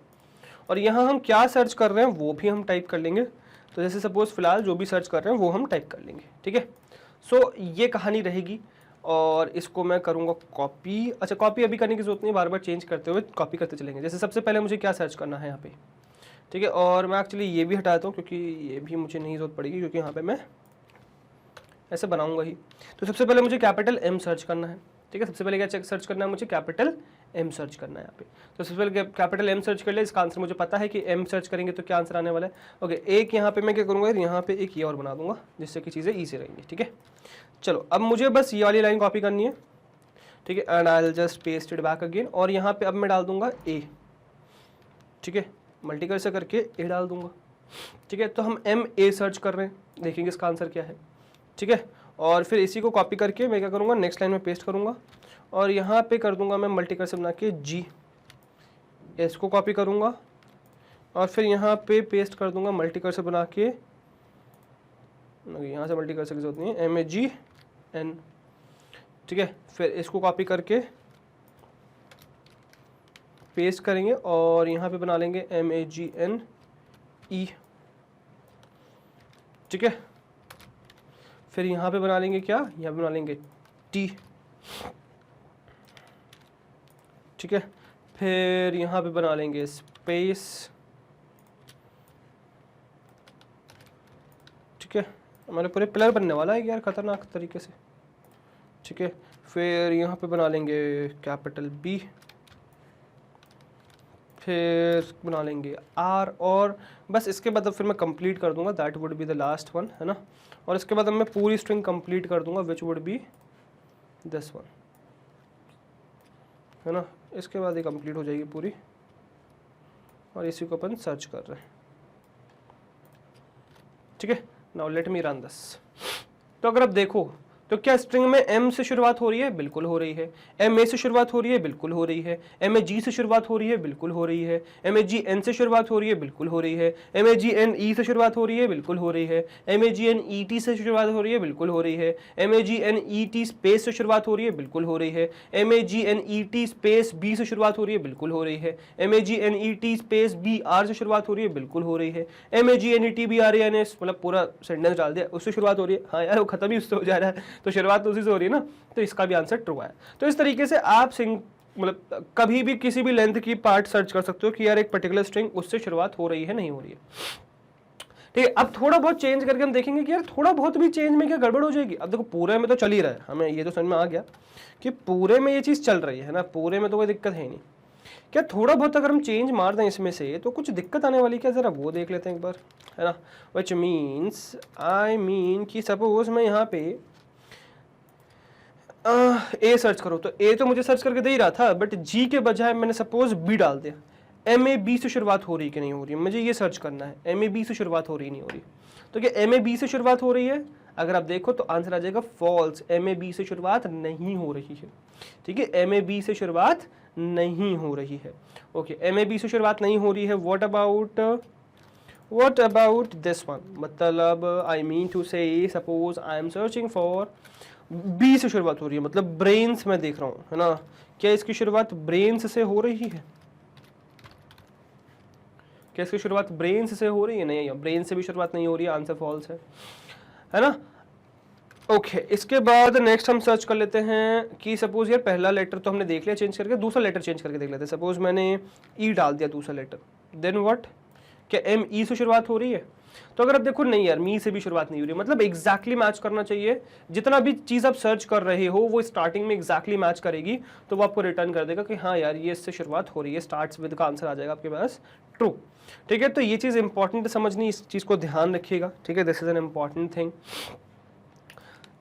और यहाँ हम क्या सर्च कर रहे हैं वो भी हम टाइप कर लेंगे। तो जैसे सपोज फिलहाल जो भी सर्च कर रहे हैं वो हम टाइप कर लेंगे, ठीक है। सो ये कहानी रहेगी, और इसको मैं करूँगा कॉपी। अच्छा, कॉपी अभी करने की जरूरत नहीं, बार बार चेंज करते हुए कॉपी करते चलेंगे। जैसे सबसे पहले मुझे क्या सर्च करना है यहाँ पे, ठीक है, और मैं एक्चुअली ये भी हटाता हूँ क्योंकि ये भी मुझे नहीं जरूरत पड़ेगी, क्योंकि यहाँ पे मैं ऐसे बनाऊंगा ही। तो सबसे पहले मुझे कैपिटल एम सर्च करना है, ठीक है, सबसे पहले क्या सर्च करना है, मुझे कैपिटल एम सर्च करना है यहाँ पे। तो सबसे पहले कैपिटल एम सर्च कर ले, इसका आंसर मुझे पता है कि एम सर्च करेंगे तो क्या आंसर आने वाला है। ओके, एक यहाँ पे मैं क्या करूँगा, यहाँ पे एक ये और बना दूंगा जिससे कि चीज़ें ईजी रहेंगी, ठीक है। चलो, अब मुझे बस ये वाली लाइन कॉपी करनी है, ठीक है, and I will just paste it back again, और यहाँ पे अब मैं डाल दूंगा ए, ठीक है, मल्टीकल से करके ए डाल दूंगा, ठीक है। तो हम एम ए सर्च कर रहे हैं, देखेंगे इसका आंसर क्या है, ठीक है। और फिर इसी को कॉपी करके मैं क्या करूँगा, नेक्स्ट लाइन में पेस्ट करूँगा, और यहाँ पे कर दूंगा मैं मल्टीकल से बना के जी, इसको कॉपी करूँगा और फिर यहाँ पे पेस्ट कर दूंगा मल्टीकल से बना के, यहाँ से मल्टीकल से की जरूरत नहीं है, एम ए जी एन, ठीक है। फिर इसको कॉपी करके पेस्ट करेंगे और यहाँ पे बना लेंगे एम ए जी एन ई, ठीक है। फिर यहाँ पे बना लेंगे क्या, यहाँ पे बना लेंगे टी, ठीक है। फिर यहाँ पे बना लेंगे स्पेस, ठीक है। हमारे पूरे पिलर बनने वाला है यार खतरनाक तरीके से, ठीक है। फिर यहाँ पे बना लेंगे कैपिटल बी, फिर बना लेंगे आर, और बस इसके बाद अब फिर मैं कंप्लीट कर दूंगा, that would be the last one, है ना। और इसके बाद अब मैं पूरी स्ट्रिंग कंप्लीट कर दूंगा which would be this one, है ना। इसके बाद ये कंप्लीट हो जाएगी पूरी, और इसी को अपन सर्च कर रहे हैं, ठीक है। Now let me run this. तो अगर आप देखो तो क्या स्ट्रिंग में एम से शुरुआत हो रही है, बिल्कुल हो रही है। एम ए से शुरुआत हो रही है, बिल्कुल हो रही है। एम ए जी से शुरुआत हो रही है, बिल्कुल हो रही है। एम ए जी एन से शुरुआत हो रही है, बिल्कुल हो रही है। एम ए जी एन ई से शुरुआत हो रही है, बिल्कुल हो रही है। M A G N E T से शुरुआत हो रही है, बिल्कुल हो रही है। M A G N E T space से शुरुआत हो रही है, बिल्कुल हो रही है। M A G N E T space B से शुरुआत हो रही है, बिल्कुल हो रही है। M A G N E T space B R से शुरुआत हो रही है, बिल्कुल हो रही है। M A G N E T B R N S, मतलब पूरा सेंटेंस डाल दिया, उससे शुरुआत हो रही है। हाँ यार, वो खत्म ही उससे हो जा रहा है, तो शुरुआत तो उसी से हो रही है ना, तो इसका भी आंसर ट्रू है। तो इस तरीके से आप मतलब कभी भी किसी भी लेंथ की पार्ट सर्च कर सकते हो कि यार एक पर्टिकुलर स्ट्रिंग उससे शुरुआत हो रही है नहीं हो रही है, ठीक है। अब थोड़ा बहुत चेंज करके हम देखेंगे कि यार थोड़ा बहुत भी चेंज में क्या गड़बड़ हो जाएगी। अब देखो पूरे में तो चल ही रहा है, हमें ये तो समझ में आ गया कि पूरे में ये चीज चल रही है ना, पूरे में तो कोई दिक्कत है नहीं। क्या थोड़ा बहुत अगर हम चेंज मार दें इसमें से तो कुछ दिक्कत आने वाली, क्या जरा वो देख लेते हैं एक बार, है ना। व्हिच मीन्स आई मीन कि सपोज मैं यहाँ पे ए सर्च करो, तो ए तो मुझे सर्च करके दे ही रहा था, बट जी के बजाय मैंने सपोज बी डाल दिया। एम ए बी से शुरुआत हो रही है कि नहीं हो रही है, मुझे ये सर्च करना है। एम ए बी से शुरुआत हो रही नहीं हो रही, तो क्या एम ए बी से शुरुआत हो रही है? अगर आप देखो तो आंसर आ जाएगा फॉल्स, एम ए बी से शुरुआत नहीं हो रही है, ठीक है। एम ए बी से शुरुआत नहीं हो रही है, ओके। एम ए बी से शुरुआत नहीं हो रही है। व्हाट अबाउट दिस वन, मतलब I mean to say suppose I am searching for B से शुरुआत हो रही है, मतलब ब्रेन्स में देख रहा हूं, है ना। क्या इसकी शुरुआत ब्रेन्स से हो रही है? क्या इसकी शुरुआत ब्रेन्स से हो रही है? नहीं, ब्रेन से भी शुरुआत नहीं हो रही है, आंसर फॉल्स है ना। ओके, इसके बाद नेक्स्ट हम सर्च कर लेते हैं कि सपोज यार पहला लेटर तो हमने देख लिया चेंज करके, दूसरा लेटर चेंज करके देख लेते हैं। सपोज मैंने ई डाल दिया दूसरा लेटर, देन व्हाट, क्या एम ई से शुरुआत हो रही है? तो अगर आप देखो नहीं यार मी से भी शुरुआत नहीं हो रही, मतलब एग्जैक्टली मैच करना चाहिए, जितना भी चीज आप सर्च कर रहे हो वो स्टार्टिंग में एग्जैक्टली मैच करेगी, तो वो आपको रिटर्न कर देगा कि हाँ यार ये इससे शुरुआत हो रही है, स्टार्ट्स विद का आंसर आ जाएगा आपके पास ट्रू। ठीक है, तो ये चीज इंपॉर्टेंट है समझनी, इस चीज को ध्यान रखिएगा। ठीक है, this is an important thing.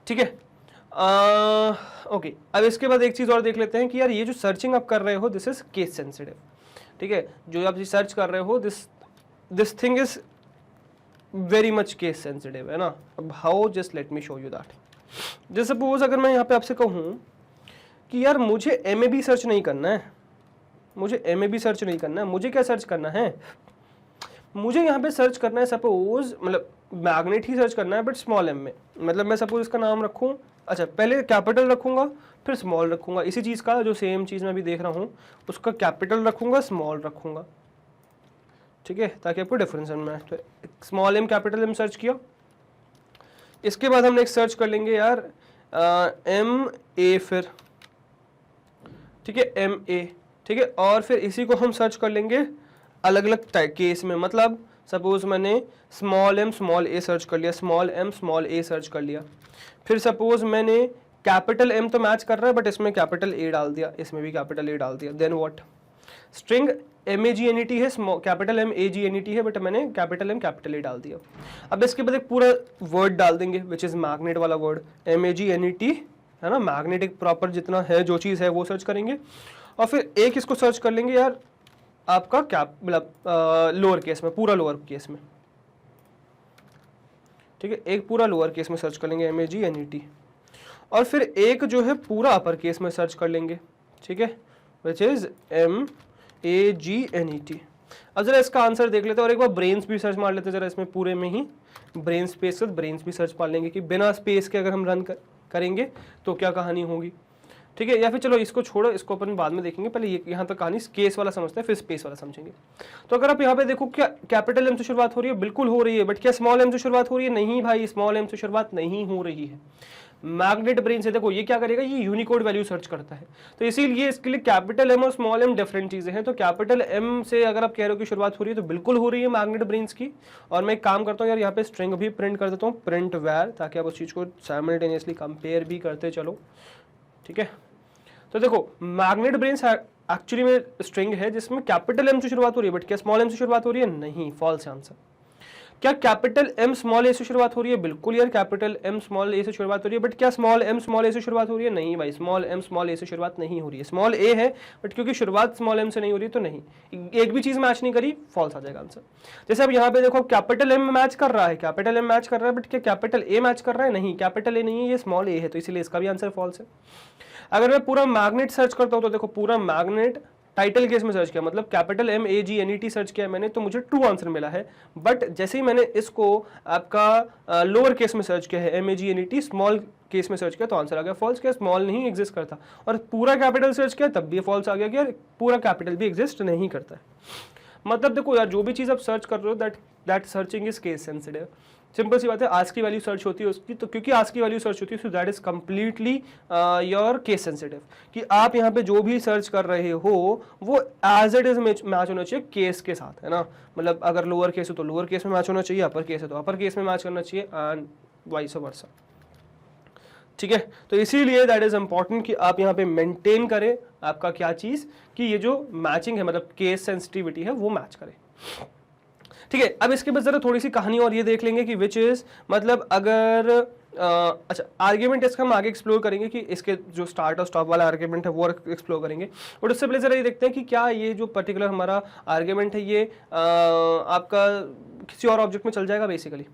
ठीक है, ओके, अब इसके बाद एक चीज और देख लेते हैं कि यार ये जो सर्चिंग आप कर रहे हो दिस इज केस सेंसिटिव। ठीक है, जो आप सर्च कर रहे हो this thing is very much case sensitive, है ना। अब how, just let me show you that. जैसे सपोज अगर मैं यहाँ पे आपसे कहूँ कि यार मुझे MAB सर्च नहीं करना है, मुझे MAB सर्च नहीं करना है, मुझे क्या सर्च करना है, मुझे यहाँ पे सर्च करना है सपोज, मतलब मैग्नेट ही सर्च करना है बट स्मॉल m में। मतलब मैं सपोज इसका नाम रखूँ, अच्छा पहले कैपिटल रखूंगा फिर स्मॉल रखूंगा, इसी चीज़ का जो सेम चीज़ मैं भी देख रहा हूँ उसका कैपिटल रखूंगा स्मॉल रखूंगा। ठीक है, ताकि आपको डिफरेंस समझ में आए। तो small m capital M search किया, इसके बाद हम नेक्स्ट सर्च कर लेंगे यार MA फिर, ठीक है MA, ठीक है, और फिर इसी को हम सर्च कर लेंगे अलग अलग केस में। मतलब सपोज मैंने small m small a search कर लिया, small m small a search कर लिया, फिर सपोज मैंने कैपिटल M तो मैच कर रहा है बट इसमें कैपिटल A डाल दिया, इसमें भी कैपिटल A डाल दिया, देन व्हाट, स्ट्रिंग MAGNET है, कैपिटल M AGNET है बट मैंने कैपिटल M कैपिटल A डाल दिया। अब इसके बाद एक पूरा वर्ड डाल देंगे विच इज मैग्नेट वाला वर्ड, MAGNET, है ना, मैग्नेटिक प्रॉपर जितना है जो चीज़ है वो सर्च करेंगे, और फिर एक इसको सर्च कर लेंगे यार आपका मतलब लोअर केस में, पूरा लोअर केस में। ठीक है, एक पूरा लोअर केस में सर्च कर लेंगे MAGNET, और फिर एक जो है पूरा अपर केस में सर्च कर लेंगे। ठीक है, विच इज MAGNET। अब जरा इसका आंसर देख लेते हैं और एक बार ब्रेन्स भी सर्च मार लेते हैं जरा, इसमें पूरे में ही ब्रेन स्पेस से ब्रेन्स भी सर्च मार लेंगे कि बिना स्पेस के अगर हम रन करेंगे तो क्या कहानी होगी। ठीक है, या फिर चलो इसको छोड़ो, इसको अपन बाद में देखेंगे, पहले ये यहाँ तक कहानी केस वाला समझते हैं फिर स्पेस वाला समझेंगे। तो अगर आप यहाँ पे देखो क्या कैपिटल M से शुरुआत हो रही है, बिल्कुल हो रही है, बट क्या स्मॉल m से शुरुआत हो रही है, नहीं भाई स्मॉल m से शुरुआत नहीं हो रही है। मैग्नेट ब्रेन से देखो ये क्या करेगा, ये यूनिकोड वैल्यू सर्च करता है, तो इसीलिए इसके लिए कैपिटल M और स्मॉल m डिफरेंट चीजें हैं। तो कैपिटल M से अगर आप कह रहे हो कि शुरुआत हो रही है तो बिल्कुल हो रही है मैग्नेट ब्रेन्स की। और मैं एक काम करता हूँ यार, यहाँ पे स्ट्रिंग भी प्रिंट कर देता हूँ, प्रिंट वैर, ताकि आप उस चीज को साइमल्टेनियसली कंपेयर भी करते चलो। ठीक है, तो देखो मैग्नेट ब्रेन्स एक्चुअली में स्ट्रिंग है जिसमें कैपिटल M से शुरुआत हो रही है, बट क्या स्मॉल m से शुरुआत हो रही है, नहीं, फॉल्स आंसर। क्या कैपिटल M स्मॉल a से शुरुआत हो रही है, बिल्कुल यार कैपिटल M स्मॉल a से शुरुआत हो रही है, बट क्या स्मॉल m स्मॉल a से शुरुआत हो रही है, नहीं भाई स्मॉल m स्मॉल a से शुरुआत नहीं हो रही है। स्मॉल a है बट क्योंकि शुरुआत स्मॉल m से नहीं हो रही तो नहीं, एक भी चीज मैच नहीं करी, फॉल्स आ जाएगा आंसर। जैसे अब यहाँ पे देखो कैपिटल M मैच कर रहा है, कैपिटल M मैच कर रहा है, बट क्या कैपिटल A मैच कर रहा है, नहीं, कैपिटल A नहीं है, ये स्मॉल a है, तो इसीलिए इसका भी आंसर फॉल्स है। अगर मैं पूरा मैग्नेट सर्च करता हूँ तो देखो पूरा मैग्नेट टाइटल केस में सर्च किया, मतलब कैपिटल MAGNET सर्च किया मैंने, तो मुझे ट्रू आंसर मिला है। बट जैसे ही मैंने इसको आपका लोअर केस में सर्च किया है MAGNET, स्मॉल केस में सर्च किया तो आंसर आ गया फॉल्स। क्या स्मॉल नहीं एग्जिस्ट करता, और पूरा कैपिटल सर्च किया तब भी फॉल्स आ गया कि यार पूरा कैपिटल भी एग्जिस्ट नहीं करता है। मतलब देखो यार जो भी चीज़ आप सर्च कर रहे हो that searching is case sensitive. Simple सी बात है, आज की वैल्यू सर्च होती है उसकी, तो क्योंकि आज की वैल्यू सर्च होती है सो that is completely your case sensitive, कि आप यहाँ पे जो भी सर्च कर रहे हो वो एज इट इज मैच होना चाहिए केस के साथ, है ना। मतलब अगर लोअर केस हो तो लोअर केस में मैच होना चाहिए, अपर केस है तो अपर केस में मैच करना चाहिए, एंड वाइस वर्सा। ठीक है, तो इसीलिए दैट इज इंपॉर्टेंट कि आप यहाँ पे मेंटेन करें आपका क्या चीज, कि ये जो मैचिंग है मतलब केस सेंसिटिविटी है वो मैच करे। ठीक है, अब इसके बाद जरा थोड़ी सी कहानी और ये देख लेंगे कि विच इज, मतलब अगर अच्छा आर्ग्यूमेंट इसका हम आगे एक्सप्लोर करेंगे कि इसके जो स्टार्ट और स्टॉप वाला आर्ग्यूमेंट है वो एक्सप्लोर करेंगे, बट उससे पहले जरा ये देखते हैं कि क्या ये जो पर्टिकुलर हमारा आर्ग्यूमेंट है ये आपका किसी और ऑब्जेक्ट में चल जाएगा बेसिकली।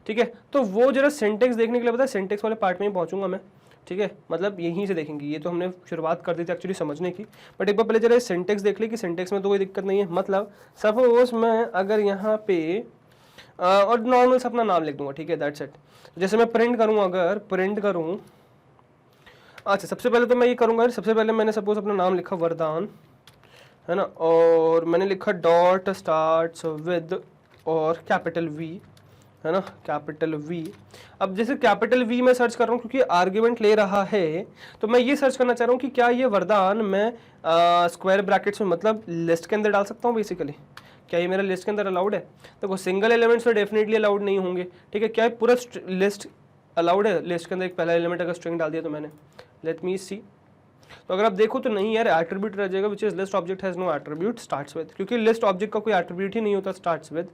ठीक है, तो वो जरा सिंटेक्स देखने के लिए पता है सिंटेक्स वाले पार्ट में ही पहुंचूंगा मैं। ठीक है, मतलब यहीं से देखेंगे, ये तो हमने शुरुआत कर दी थी एक्चुअली समझने की, बट एक बार पहले जरा सिंटेक्स देख ले कि सिंटेक्स में तो कोई दिक्कत नहीं है। मतलब सपोज मैं अगर यहाँ पे और नॉर्मल से अपना नाम लिख दूंगा, ठीक है, दैट्स इट। जैसे मैं प्रिंट करूँ, अगर प्रिंट करूँ, अच्छा सबसे पहले तो मैं ये करूँगा, सबसे पहले मैंने सपोज अपना नाम लिखा वरदान, है ना, और मैंने लिखा डॉट स्टार्ट्स विद और कैपिटल V, है ना, कैपिटल V। अब जैसे कैपिटल V में सर्च कर रहा हूँ क्योंकि आर्ग्यूमेंट ले रहा है, तो मैं ये सर्च करना चाह रहा हूँ कि क्या ये वरदान मैं स्क्वायर ब्रैकेट्स में मतलब लिस्ट के अंदर डाल सकता हूँ बेसिकली। क्या ये मेरा लिस्ट के अंदर अलाउड है? देखो सिंगल एलिमेंट्स तो डेफिनेटली अलाउड नहीं होंगे, ठीक है। क्या है पूरा लिस्ट अलाउड है? लिस्ट के अंदर एक पहला एलिमेंट अगर स्ट्रिंग डाल दिया तो मैंने, लेट मी सी, तो अगर आप देखो तो नहीं यार, एट्रीब्यूट रह जाएगा which is list object has no attribute starts with, क्योंकि लिस्ट ऑब्जेक्ट का कोई एट्रीब्यूट ही नहीं होता स्टार्ट्स विद,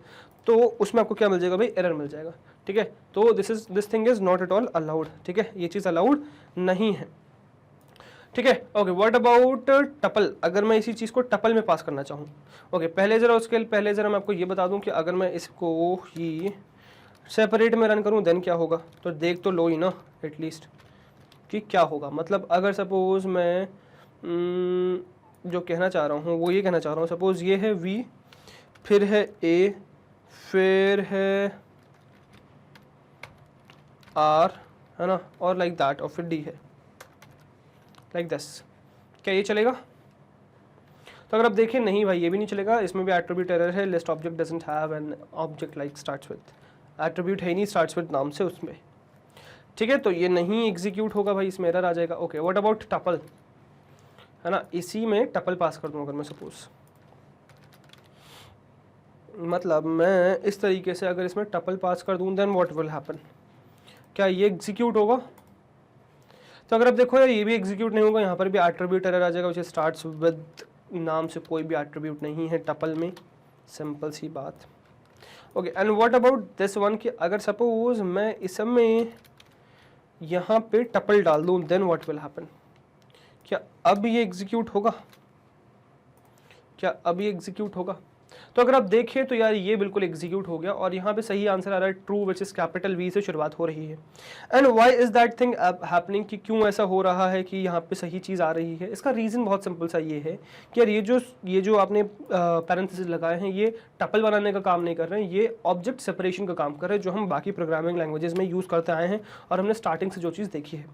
तो उसमें आपको क्या मिल जाएगा भाई? एरर मिल जाएगा, ठीक है। तो this thing is not at all allowed, ठीक है, ये चीज़ अलाउड नहीं है, ठीक है। Okay, what about tuple? अगर मैं इसी चीज़ को टपल में पास करना चाहूँ, ओके, पहले ज़रा मैं आपको ये बता दूँ कि अगर मैं इसको ही सेपरेट में रन करूँ देन क्या होगा, तो देख तो लो ही ना एटलीस्ट कि क्या होगा। मतलब अगर सपोज मैं जो कहना चाह रहा हूँ वो ये कहना चाह रहा हूँ, सपोज ये है v, फिर है a, फिर है r, है ना, और लाइक दैट, और फिर d है लाइक दिस, क्या ये चलेगा? तो अगर आप देखें नहीं भाई ये भी नहीं चलेगा, इसमें भी एट्रीब्यूट एरर है, list object doesn't have an object like starts with, attribute है नहीं स्टार्ट्स विद नाम से उसमें, ठीक है। तो ये नहीं एग्जीक्यूट होगा भाई, इसमें एरर आ जाएगा। ओके, व्हाट अबाउट टपल, है ना, इसी में टपल पास कर दूं अगर मैं सपोज, मतलब मैं इस तरीके से अगर इसमें टपल पास कर दूं देन व्हाट विल हैपन, क्या ये एग्जीक्यूट होगा? तो अगर आप देखो यार ये भी एग्जीक्यूट नहीं होगा, यहाँ पर भी एट्रीब्यूट एरर आ जाएगा विच स्टार्ट्स विद नाम से कोई भी एट्रीब्यूट नहीं है टपल में, सिंपल सी बात। Okay, and what about this one कि अगर सपोज मैं इसमें यहाँ पे टपल डाल दूँ देन व्हाट विल हैपन, क्या अब ये एग्जीक्यूट होगा? क्या अब ये एग्जीक्यूट होगा? तो अगर आप देखें तो यार ये बिल्कुल एग्जीक्यूट हो गया, और यहाँ पे सही आंसर आ रहा है true, which is capital V से शुरुआत हो रही है। And why is that thing happening, कि क्यों ऐसा हो रहा है कि यहाँ पे सही चीज़ आ रही है? इसका रीज़न बहुत सिंपल सा ये है कि यार ये जो आपने पैरेंथेसिस लगाए हैं ये टपल बनाने का काम नहीं कर रहे हैं, ये ऑब्जेक्ट सेपरेशन का काम कर रहे हैं, जो हम बाकी प्रोग्रामिंग लैंग्वेजेस में यूज़ करते आए हैं और हमने स्टार्टिंग से जो चीज़ देखी है।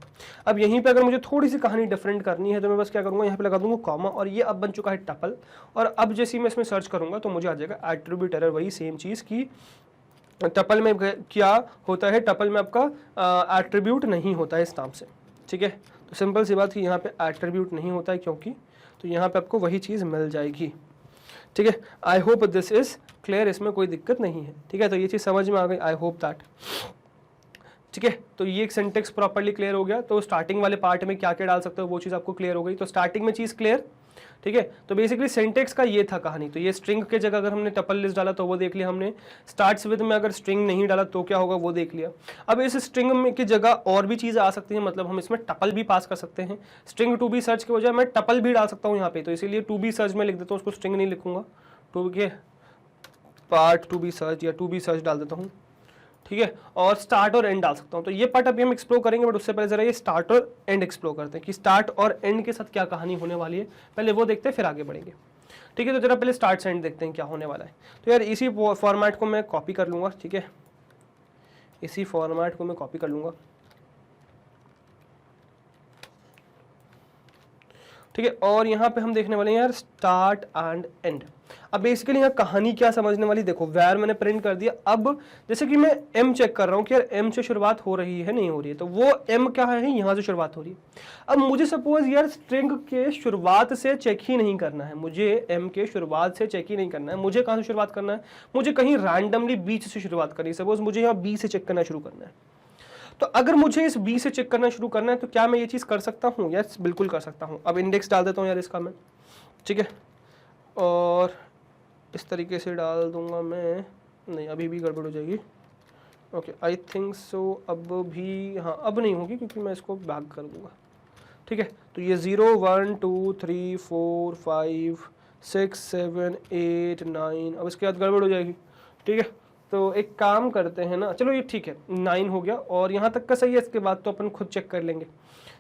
अब यहीं पर अगर मुझे थोड़ी सी कहानी डिफरेंट करनी है तो मैं बस क्या करूँगा, यहाँ पे लगा दूंगा कॉमा, और ये अब बन चुका है टपल, और अब जैसे मैं इसमें सर्च करूँगा तो मुझे आ जाएगा एट्रीब्यूट एरर, वही सेम चीज़ की टपल में क्या होता है, टपल में आपका एट्रीब्यूट नहीं होता है इस नाम से, ठीक है। तो सिंपल सी बात कि यहाँ पे एट्रीब्यूट नहीं होता है क्योंकि, तो यहाँ पे आपको वही चीज़ मिल जाएगी, ठीक है। आई होप दिस इज क्लियर, इसमें कोई दिक्कत नहीं है, ठीक है। तो ये चीज़ समझ में आ गई, आई होप दैट, ठीक है। तो ये एक सिंटेक्स प्रॉपर्ली क्लियर हो गया। तो स्टार्टिंग वाले पार्ट में क्या क्या डाल सकते हो वो चीज़ आपको क्लियर हो गई, तो स्टार्टिंग में चीज़ क्लियर, ठीक है। तो बेसिकली सिंटेक्स का ये था कहानी। तो ये स्ट्रिंग के जगह अगर हमने टपल लिस्ट डाला तो वो देख लिया हमने, स्टार्ट्स विद में अगर स्ट्रिंग नहीं डाला तो क्या होगा वो देख लिया। अब इस स्ट्रिंग में की जगह और भी चीज़ें आ सकती हैं, मतलब हम इसमें टपल भी पास कर सकते हैं, स्ट्रिंग टू बी सर्च के बजाय मैं टपल भी डाल सकता हूँ यहाँ पे, तो इसीलिए टू बी सर्च में लिख देता हूँ, उसको स्ट्रिंग नहीं लिखूंगा, टू के पार्ट टू बी सर्च या टू बी सर्च डाल देता हूँ, ठीक है। और स्टार्ट और एंड डाल सकता हूँ। तो ये पार्ट अभी हम एक्सप्लोर करेंगे, बट उससे पहले जरा ये स्टार्ट और एंड एक्सप्लोर करते हैं कि स्टार्ट और एंड के साथ क्या कहानी होने वाली है, पहले वो देखते हैं फिर आगे बढ़ेंगे, ठीक है। तो जरा पहले स्टार्ट से एंड देखते हैं क्या होने वाला है। तो यार इसी फॉर्मेट को मैं कॉपी कर लूँगा, ठीक है, इसी फॉर्मेट को मैं कॉपी कर लूँगा, ठीक है। और यहाँ पे हम देखने वाले हैं यार स्टार्ट एंड एंड। अब बेसिकली यहाँ कहानी क्या समझने वाली, देखो वैर मैंने प्रिंट कर दिया। अब जैसे कि मैं एम चेक कर रहा हूँ कि यार एम से शुरुआत हो रही है नहीं हो रही है, तो वो एम क्या है, यहाँ से शुरुआत हो रही है। अब मुझे सपोज यार स्ट्रिंग के शुरुआत से चेक ही नहीं करना है, मुझे एम के शुरुआत से चेक ही नहीं करना है, मुझे कहाँ से शुरुआत करना है, मुझे कहीं रैंडमली बीच से शुरुआत करनी है। सपोज मुझे यहाँ बी से चेक करना शुरू करना है, तो अगर मुझे इस बी से चेक करना शुरू करना है तो क्या मैं ये चीज़ कर सकता हूँ? यस बिल्कुल कर सकता हूँ। अब इंडेक्स डाल देता हूँ यार इसका मैं, ठीक है, और इस तरीके से डाल दूंगा मैं, नहीं अभी भी गड़बड़ हो जाएगी, ओके आई थिंक सो अब भी, हाँ अब नहीं होगी क्योंकि मैं इसको बैक कर दूंगा, ठीक है। तो ये 0 1 2 3 4 5 6 7 8 9, अब इसके बाद गड़बड़ हो जाएगी, ठीक है। तो एक काम करते हैं ना, चलो ये ठीक है 9 हो गया और यहाँ तक का सही है, इसके बाद तो अपन खुद चेक कर लेंगे,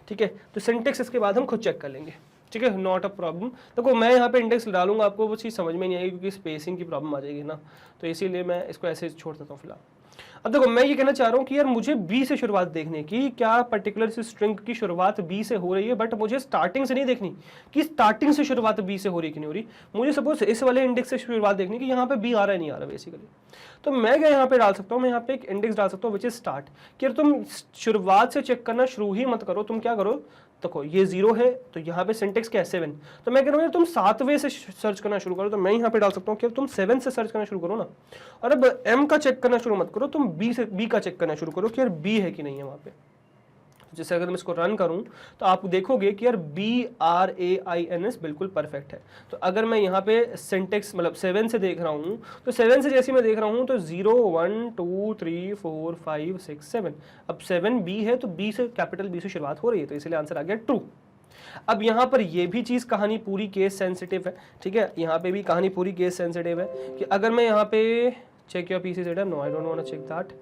ठीक है। तो सिंटेक्स इसके बाद हम खुद चेक कर लेंगे, ठीक है, नॉट अ प्रॉब्लम। देखो मैं यहाँ पे इंडेक्स डालूंगा, आपको वो चीज़ समझ में नहीं आएगी क्योंकि स्पेसिंग की प्रॉब्लम आ जाएगी ना, तो इसीलिए मैं इसको ऐसे छोड़ देता हूँ फिलहाल। अब देखो मैं ये कहना चाह रहा हूँ कि यार मुझे बी से शुरुआत देखने की, क्या पर्टिकुलर स्ट्रिंग की शुरुआत बी से हो रही है, बट मुझे स्टार्टिंग से नहीं देखनी कि स्टार्टिंग से शुरुआत बी से हो रही कि नहीं हो रही, मुझे सपोज इस वाले इंडेक्स से शुरुआत देखनी कि यहाँ पे बी आ रहा है नहीं आ रहा बेसिकली। तो मैं क्या यहाँ पे डाल सकता हूँ, मैं यहाँ पे एक इंडेक्स डाल सकता हूँ विच इज स्टार्ट, कि तुम शुरुआत से चेक करना शुरू ही मत करो, तुम क्या करो देखो ये 0 है तो यहाँ पे सिंटेक्स क्या है 7, तो मैं कह रहा हूँ यार तुम 7वें से सर्च करना शुरू करो, तो मैं यहाँ पे डाल सकता हूँ कि तुम 7 से सर्च करना शुरू करो ना, और अब M का चेक करना शुरू मत करो, तुम B का चेक करना शुरू करो कि यार B है कि नहीं है वहाँ पे। जैसे अगर मैं इसको रन करूं तो आप देखोगे कि यार BRAINS बिल्कुल परफेक्ट है। तो अगर मैं यहाँ पे सिंटेक्स मतलब 7 से देख रहा हूँ तो 7 से जैसे मैं देख रहा हूँ तो 0 1 2 3 4 5 6 7, अब 7B है तो B से कैपिटल B से शुरुआत हो रही है, तो इसलिए आंसर आ गया ट्रू। अब यहाँ पर ये भी चीज़ कहानी पूरी केस सेंसिटिव है, ठीक है, यहाँ पे भी कहानी पूरी केस सेंसिटिव है कि अगर मैं यहाँ पे check your PC setup, no I don't want to check that,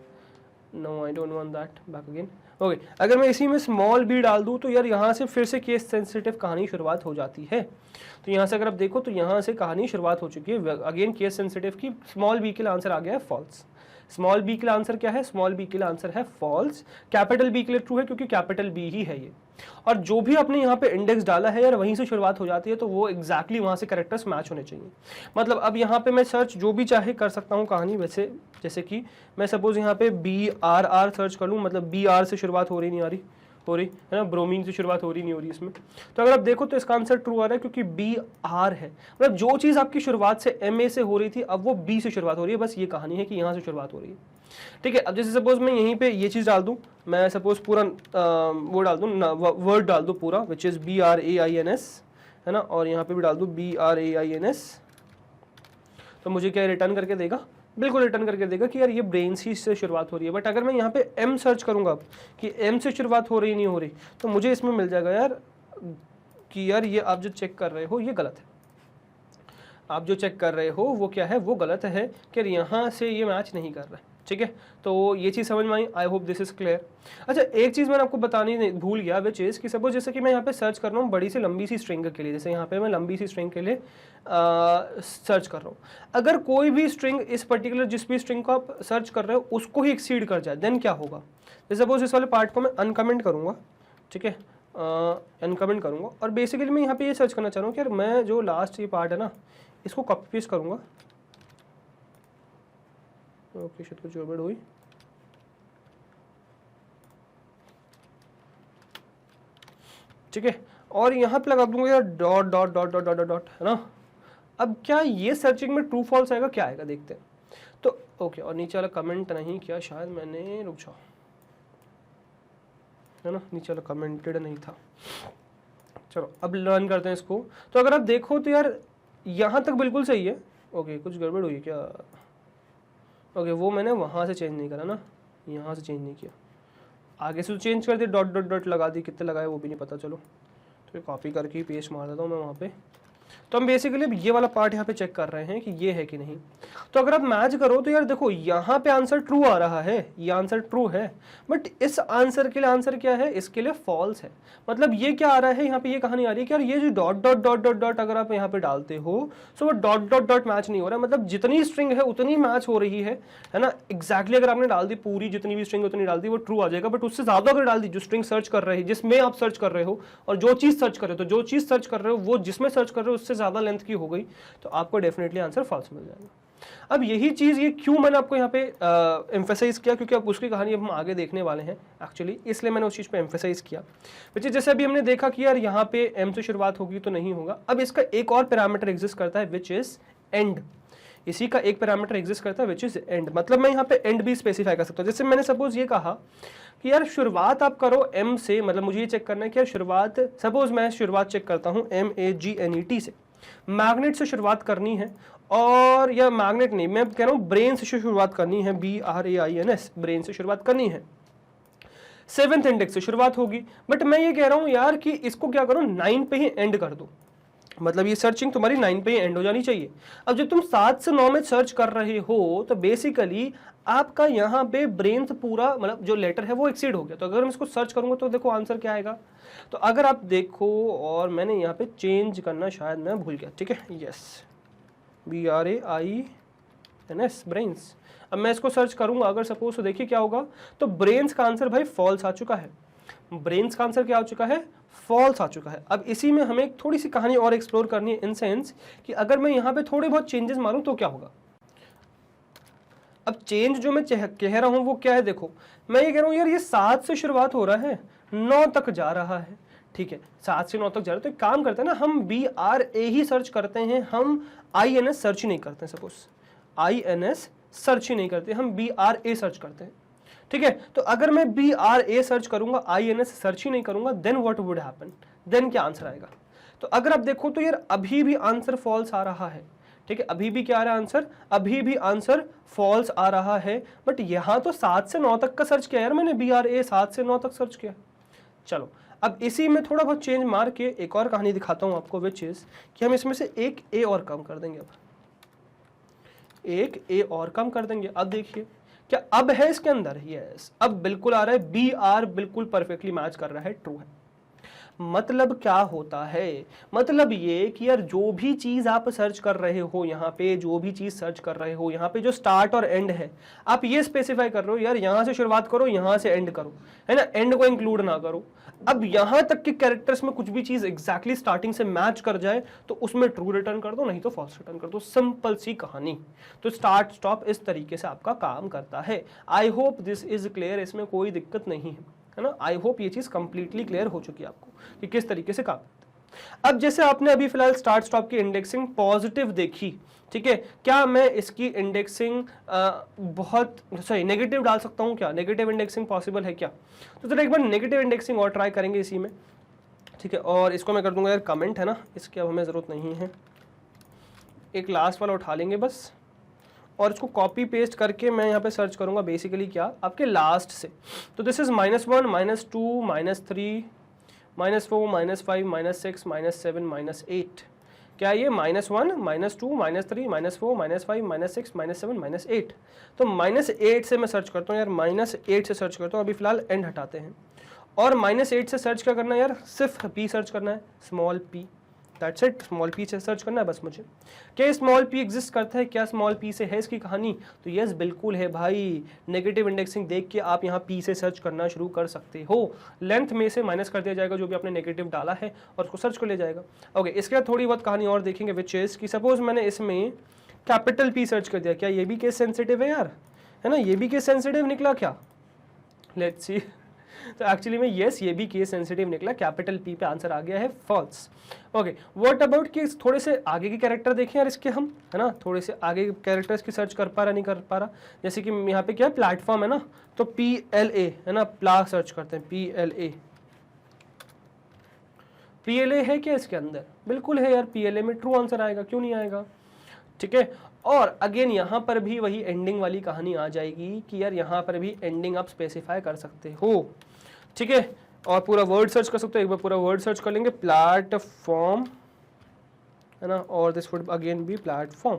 no I don't want that, back again, okay. अगर मैं इसी में स्मॉल b डाल दूं तो यार यहाँ से फिर से केस सेंसिटिव कहानी शुरुआत हो जाती है। तो यहाँ से अगर आप देखो तो यहाँ से कहानी शुरुआत हो चुकी है अगेन केस सेंसिटिव की। स्मॉल b के लिए आंसर आ गया है फॉल्स। स्मॉल b के लिए आंसर क्या है, स्मॉल b के लिए आंसर है फॉल्स। कैपिटल B के लिए ट्रू है क्योंकि कैपिटल B ही है ये, और जो भी आपने यहाँ पे इंडेक्स डाला है यार वहीं से शुरुआत हो जाती है, तो वो एग्जैक्टली वहाँ से कैरेक्टर्स मैच होने चाहिए। मतलब अब यहाँ पे मैं सर्च जो भी चाहे कर सकता हूँ कहानी, वैसे जैसे कि मैं सपोज यहाँ पे BRR सर्च कर लूँ, मतलब BR से शुरुआत हो रही नहीं आ रही, हो रही है ना, ब्रोमीन से शुरुआत हो रही नहीं हो रही इसमें। तो अगर आप देखो तो इसका आंसर ट्रू आ रहा है क्योंकि BR है, मतलब जो चीज़ आपकी शुरुआत से MA से हो रही थी अब वो B से शुरुआत हो रही है, बस ये कहानी है कि यहाँ से शुरुआत हो रही है, ठीक है। अब जैसे सपोज मैं यहीं पे ये चीज़ डाल दूँ, मैं सपोज पूरा वो डाल दूँ वर्ड डाल दूँ पूरा विच इज़ BRAINS, है ना, और यहाँ पे भी डाल दूँ BRAINS, तो मुझे क्या रिटर्न करके देगा, बिल्कुल रिटर्न करके देगा कि यार ये ब्रेन्स ही से शुरुआत हो रही है। बट अगर मैं यहाँ पे M सर्च करूँगा कि M से शुरुआत हो रही नहीं हो रही, तो मुझे इसमें मिल जाएगा यार कि यार ये आप जो चेक कर रहे हो ये गलत है, आप जो चेक कर रहे हो वो क्या है, वो गलत है कि यहाँ से ये मैच नहीं कर रहा है, ठीक है। तो ये चीज़ समझ में आई, I hope this is clear. अच्छा एक चीज़ मैंने आपको बतानी भूल गया, विच इज़ कि सपोज जैसे कि मैं यहाँ पे सर्च कर रहा हूँ बड़ी सी लंबी सी स्ट्रिंग के लिए, जैसे यहाँ पे मैं लंबी सी स्ट्रिंग के लिए सर्च कर रहा हूँ, अगर कोई भी स्ट्रिंग इस पर्टिकुलर जिस भी स्ट्रिंग को आप सर्च कर रहे हो उसको ही एक्सीड कर जाए देन क्या होगा। जैसे सपोज इस वाले पार्ट को मैं अनकमेंट करूँगा, ठीक है, अनकमेंट करूँगा, और बेसिकली मैं यहाँ पे ये सर्च करना चाह रहा हूँ कि यार मैं जो लास्ट ये पार्ट है ना इसको कॉपी पेस्ट करूँगा, ओके शायद कुछ गड़बड़ हुई, ठीक है, और यहाँ पे लगा दूंगा यार dot dot dot dot dot dot, है ना। अब क्या ये सर्चिंग में ट्रू फॉल्स आएगा, क्या आएगा देखते हैं। तो ओके, और नीचे वाला कमेंट नहीं किया शायद मैंने, रुक जाओ, है ना, नीचे वाला कमेंटेड नहीं था। चलो अब लर्न करते हैं इसको। तो अगर आप देखो तो यार यहाँ तक बिल्कुल सही है, ओके कुछ गड़बड़ हुई क्या, ओके वो मैंने वहाँ से चेंज नहीं करा ना, यहाँ से चेंज नहीं किया, आगे से तो चेंज कर दिया, डॉट डॉट डॉट लगा दी, कितने लगाए वो भी नहीं पता, चलो तो कॉपी करके ही पेस्ट मार देता हूँ मैं वहाँ पे। तो हम बेसिकली अब ये वाला पार्ट यहाँ पे चेक कर रहे हैं कि ये है कि नहीं। तो अगर आप मैच करो तो यार देखो यहाँ पे आंसर ट्रू आ रहा है, ये आंसर ट्रू है, बट इस आंसर के लिए आंसर क्या है, इसके लिए फॉल्स है। मतलब ये क्या आ रहा है यहाँ पे, ये कहानी आ रही है कि यार ये जो dot dot dot dot dot अगर आप यहाँ पे डालते हो तो वो डॉट डॉट डॉट मैच नहीं हो रहा है, मतलब जितनी स्ट्रिंग है उतनी मैच हो रही है ना, एग्जैक्टली अगर आपने डाल दी पूरी जितनी भी स्ट्रिंग उतनी डाल दी वो ट्रू आ जाएगा, बट उससे ज्यादा अगर डाल दी जो स्ट्रिंग सर्च कर रहे हैं, जिसमें आप सर्च कर रहे हो और जो चीज सर्च कर रहे हो, तो जो चीज सर्च कर रहे हो वो जिसमें सर्च कर रहे हो उससे ज्यादा लेंथ की हो गई, तो आपको डेफिनेटली आंसर फॉल्स मिल जाएगा। अब यही चीज ये क्यों मैंने आपको यहाँ पे एम्फेसाइज किया, क्योंकि अब उसकी कहानी अब हम आगे देखने वाले हैं एक्चुअली, इसलिए मैंने उस चीज पे एम्फेसाइज किया। बच्चे जैसे अभी हमने देखा कि यार यहाँ पे M से शुरुआत होगी तो नहीं होगा। अब इसका एक और पैरामीटर एग्जिस्ट करता है विच इज एंड, इसी का एक पैरामीटर एग्जिस्ट करता है विच इज एंड, मतलब मैं यहाँ पे एंड भी स्पेसिफाई कर सकता हूँ। जैसे मैंने सपोज ये कहा कि यार शुरुआत आप करो M से, मतलब मुझे ये चेक करना है कि यार शुरुआत, सपोज मैं शुरुआत चेक करता हूँ MAGNET से, मैग्नेट से शुरुआत करनी है, और या मैग्नेट नहीं, मैं कह रहा हूँ ब्रेन से शुरुआत करनी है, BRAINS, ब्रेन से शुरुआत करनी है, 7th इंडेक्स से शुरुआत होगी, बट मैं ये कह रहा हूँ यार कि इसको क्या करो 9 पे ही एंड कर दो, मतलब ये सर्चिंग तुम्हारी 9 पे ही एंड हो जानी चाहिए। अब जब तुम 7 से 9 में सर्च कर रहे हो तो बेसिकली आपका यहाँ पे ब्रेन पूरा मतलब जो लेटर है वो एक्सीड हो गया। तो अगर मैं इसको सर्च करूंगा तो देखो आंसर क्या आएगा। तो अगर आप देखो, और मैंने यहाँ पे चेंज करना शायद मैं भूल गया, ठीक है, यस BRAINS ब्रेन्स। अब मैं इसको सर्च करूंगा अगर सपोज, तो देखिए क्या होगा, तो ब्रेन्स का आंसर भाई फॉल्स आ चुका है, ब्रेन्स का आंसर क्या आ चुका है, फॉल्स आ चुका है। अब इसी में हमें थोड़ी सी कहानी और एक्सप्लोर करनी है, इन सेंस कि अगर मैं यहाँ पे थोड़े बहुत चेंजेस मारूं तो क्या होगा। अब चेंज जो मैं कह रहा हूं वो क्या है, देखो मैं ये कह रहा हूं यार ये 7 से शुरुआत हो रहा है, 9 तक जा रहा है, ठीक है, 7 से 9 तक जा रहे हो, तो एक काम करते हैं ना, हम BRA ही सर्च करते हैं, हम INS सर्च ही नहीं करते हैं। सपोज INS सर्च ही नहीं करते, हम BRA सर्च करते हैं, ठीक है। तो अगर मैं BRA सर्च करूंगा, INS सर्च ही नहीं करूंगा, then what would happen, then क्या आंसर आएगा? तो अगर आप देखो तो यार अभी भी आंसर फॉल्स आ रहा है, ठीक है, अभी भी क्या आ रहा है आंसर, अभी भी आंसर फॉल्स आ रहा है। बट यहां तो 7 से 9 तक का सर्च किया यार मैंने, BRA 7 से 9 तक सर्च किया। चलो अब इसी में थोड़ा बहुत चेंज मार के एक और कहानी दिखाता हूं आपको, विच इज कि हम इसमें से एक A और कम कर देंगे। अब एक A और कम कर देंगे। अब देखिए क्या अब है इसके अंदर, यस अब बिल्कुल आ रहा है, BR बिल्कुल परफेक्टली मैच कर रहा है, ट्रू है। मतलब क्या होता है, मतलब ये कि यार जो भी चीज आप सर्च कर रहे हो यहाँ पे, जो भी चीज सर्च कर रहे हो यहाँ पे, जो स्टार्ट और एंड है, आप ये स्पेसिफाई कर रहे हो यार यहाँ से शुरुआत करो, यहाँ से एंड करो, है ना, एंड को इंक्लूड ना करो। अब यहां तक के कैरेक्टर्स में कुछ भी चीज एग्जैक्टली स्टार्टिंग से मैच कर जाए तो उसमें ट्रू रिटर्न कर दो, नहीं तो फॉल्स रिटर्न कर दो, सिंपल सी कहानी। तो स्टार्ट स्टॉप इस तरीके से आपका काम करता है। आई होप दिस इज क्लियर, इसमें कोई दिक्कत नहीं है ना। आई होप ये चीज कंप्लीटली क्लियर हो चुकी है आपको कि किस तरीके से काम करता है। अब जैसे आपने अभी फिलहाल स्टार्ट स्टॉप की इंडेक्सिंग पॉजिटिव देखी, ठीक है, क्या मैं इसकी इंडेक्सिंग बहुत सही नेगेटिव डाल सकता हूं क्या? नेगेटिव इंडेक्सिंग पॉसिबल है क्या? तो चलो एक बार नेगेटिव इंडेक्सिंग और ट्राई करेंगे इसी में, ठीक है। और इसको मैं कर दूंगा यार कमेंट, है ना, इसकी अब हमें ज़रूरत नहीं है, एक लास्ट वाला उठा लेंगे बस, और इसको कॉपी पेस्ट करके मैं यहाँ पे सर्च करूँगा बेसिकली क्या आपके लास्ट से। तो दिस इज़ -1 -2 -3 -4 -5 -6 -7 -8। क्या ये -1 -2 -3 -4 -5 -6 -7 -8? तो -8 से मैं सर्च करता हूँ यार, -8 से सर्च करता हूँ। अभी फिलहाल एंड हटाते हैं, और -8 से सर्च क्या करना है यार, सिर्फ P सर्च करना है, small p, that's it, small p से सर्च करना है बस मुझे। क्या स्मॉल p एग्जिस्ट करता है, क्या स्मॉल p से है इसकी कहानी? तो यस बिल्कुल है भाई। नेगेटिव इंडेक्सिंग देख के आप यहाँ p से सर्च करना शुरू कर सकते हो। लेंथ में से माइनस कर दिया जाएगा जो भी आपने नेगेटिव डाला है, और उसको सर्च कर लिया जाएगा। ओके, इसके बाद थोड़ी बहुत कहानी और देखेंगे, विच इज कि सपोज मैंने इसमें कैपिटल P सर्च कर दिया, क्या ये भी केस सेंसिटिव है यार, है ना, ये भी केस सेंसिटिव निकला क्या? Let's see. तो एक्चुअली में यस ये भी केस सेंसिटिव निकला, कैपिटल P पे आंसर आ गया है फॉल्स। ओके, व्हाट अबाउट कि थोड़े से आगे के कैरेक्टर देखें यार इसके हम, है ना, थोड़े से आगे के कैरेक्टर्स की सर्च कर पा रहा नहीं कर पा रहा। जैसे कि यहाँ पे क्या प्लेटफॉर्म है ना, तो PLA है ना, प्ला सर्च करते हैं, PLA है क्या इसके अंदर? बिल्कुल है यार, PLA में ट्रू आंसर आएगा, क्यों नहीं आएगा, ठीक है। और अगेन यहाँ पर भी वही एंडिंग वाली कहानी आ जाएगी कि यार यहाँ पर भी एंडिंग आप स्पेसिफाई कर सकते हो, ठीक है। और पूरा वर्ड सर्च कर सकते हो, एक बार पूरा वर्ड सर्च कर लेंगे, प्लेटफॉर्म, है ना, और this would again be platform.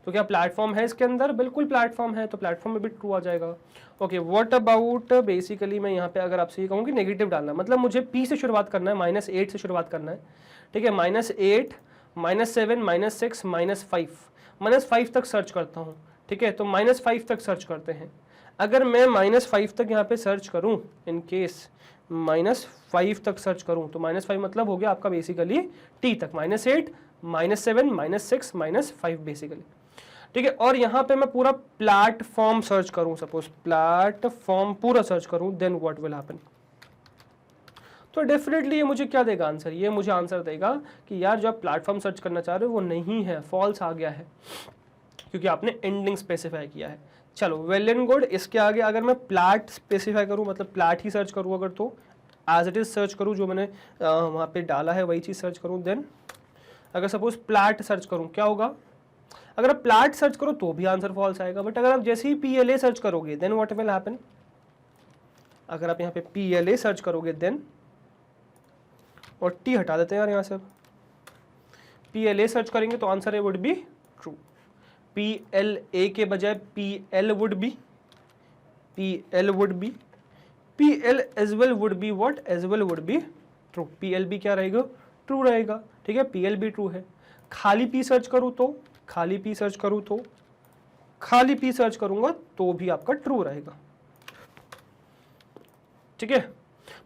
तो क्या प्लेटफॉर्म है इसके अंदर? बिल्कुल प्लेटफॉर्म है, तो प्लेटफॉर्म में भी ट्रू आ जाएगा। ओके, व्हाट अबाउट बेसिकली मैं यहाँ पे अगर आपसे ये कहूँ कि नेगेटिव डालना, मतलब मुझे P से शुरुआत करना है, -8 से शुरुआत करना है, ठीक है, -8 -7 -6 -5 -5 तक सर्च करता हूँ, ठीक है। तो -5 तक सर्च करते हैं। अगर मैं -5 तक यहाँ पे सर्च करूँ, इन केस -5 तक सर्च करूँ, तो -5 मतलब हो गया आपका बेसिकली T तक, -8 -7 -6 -5 बेसिकली, ठीक है। और यहाँ पे मैं पूरा प्लेटफॉर्म सर्च करूँ, सपोज प्लेटफॉर्म पूरा सर्च करूँ, देन व्हाट विल हैपन? तो डेफिनेटली ये मुझे क्या देगा आंसर? ये मुझे आंसर देगा कि यार जो आप प्लेटफॉर्म सर्च करना चाह रहे हो वो नहीं है, फॉल्स आ गया है, क्योंकि आपने एंडिंग स्पेसिफाई किया है। चलो वेल एंड गुड। इसके आगे अगर मैं प्लैट स्पेसिफाई करूँ, मतलब प्लैट ही सर्च करूँ, अगर तो एज इट इज सर्च करूँ, जो मैंने वहाँ पे डाला है वही चीज़ सर्च करूँ, देन अगर सपोज प्लैट सर्च करूँ क्या होगा? अगर आप प्लैट सर्च करो तो भी आंसर फॉल्स आएगा, बट अगर आप जैसे ही PLA सर्च करोगे देन व्हाट विल हैपन? अगर आप यहाँ पे PLA सर्च करोगे देन, और T हटा देते हैं यार यहाँ से, PLA सर्च करेंगे तो आंसर है वुड बी ट्रू। PLA के बजाय PL would be, PL as well would be what? As well would be true. PL भी क्या रहेगा? ट्रू रहेगा, ठीक है, PL भी ट्रू है। खाली P सर्च करूँ तो, खाली P सर्च करूंगा तो भी आपका ट्रू रहेगा, ठीक है।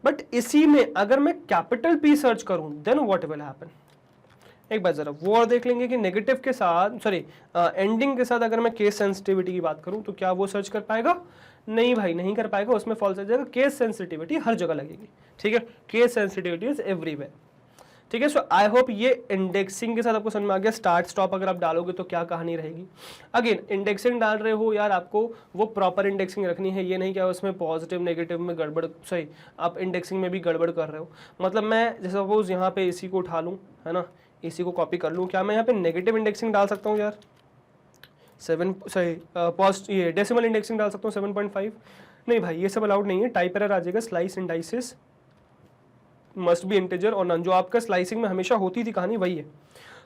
बट इसी में अगर मैं कैपिटल P सर्च करूं देन व्हाट विल हैपन? एक बार जरा वो और देख लेंगे कि नेगेटिव के साथ, सॉरी एंडिंग के साथ अगर मैं केस सेंसिटिविटी की बात करूं तो क्या वो सर्च कर पाएगा? नहीं भाई नहीं कर पाएगा, उसमें फॉल्स आ जाएगा। केस सेंसिटिविटी हर जगह लगेगी, ठीक है, केस सेंसिटिविटी इज एवरीवेयर, ठीक है। सो आई होप ये इंडेक्सिंग के साथ आपको समझ में आ गया। स्टार्ट स्टॉप अगर आप डालोगे तो क्या कहानी रहेगी। अगेन इंडेक्सिंग डाल रहे हो यार, आपको वो प्रॉपर इंडेक्सिंग रखनी है, ये नहीं क्या उसमें पॉजिटिव नेगेटिव में गड़बड़, सही आप इंडेक्सिंग में भी गड़बड़ कर रहे हो। मतलब मैं जैसे सपोज यहाँ पे इसी को उठा लूँ, है ना, इसी को कॉपी कर लूँ, क्या मैं यहाँ पे नेगेटिव इंडेक्सिंग डाल सकता हूँ यार, 7 सही ये डेसिमल इंडेक्सिंग डाल सकता हूँ 7.5? नहीं भाई ये सब अलाउड नहीं है, टाइप एरर आ जाएगा। Slice indices must be integer और नन, जो आपका स्लाइसिंग में हमेशा होती थी कहानी वही है।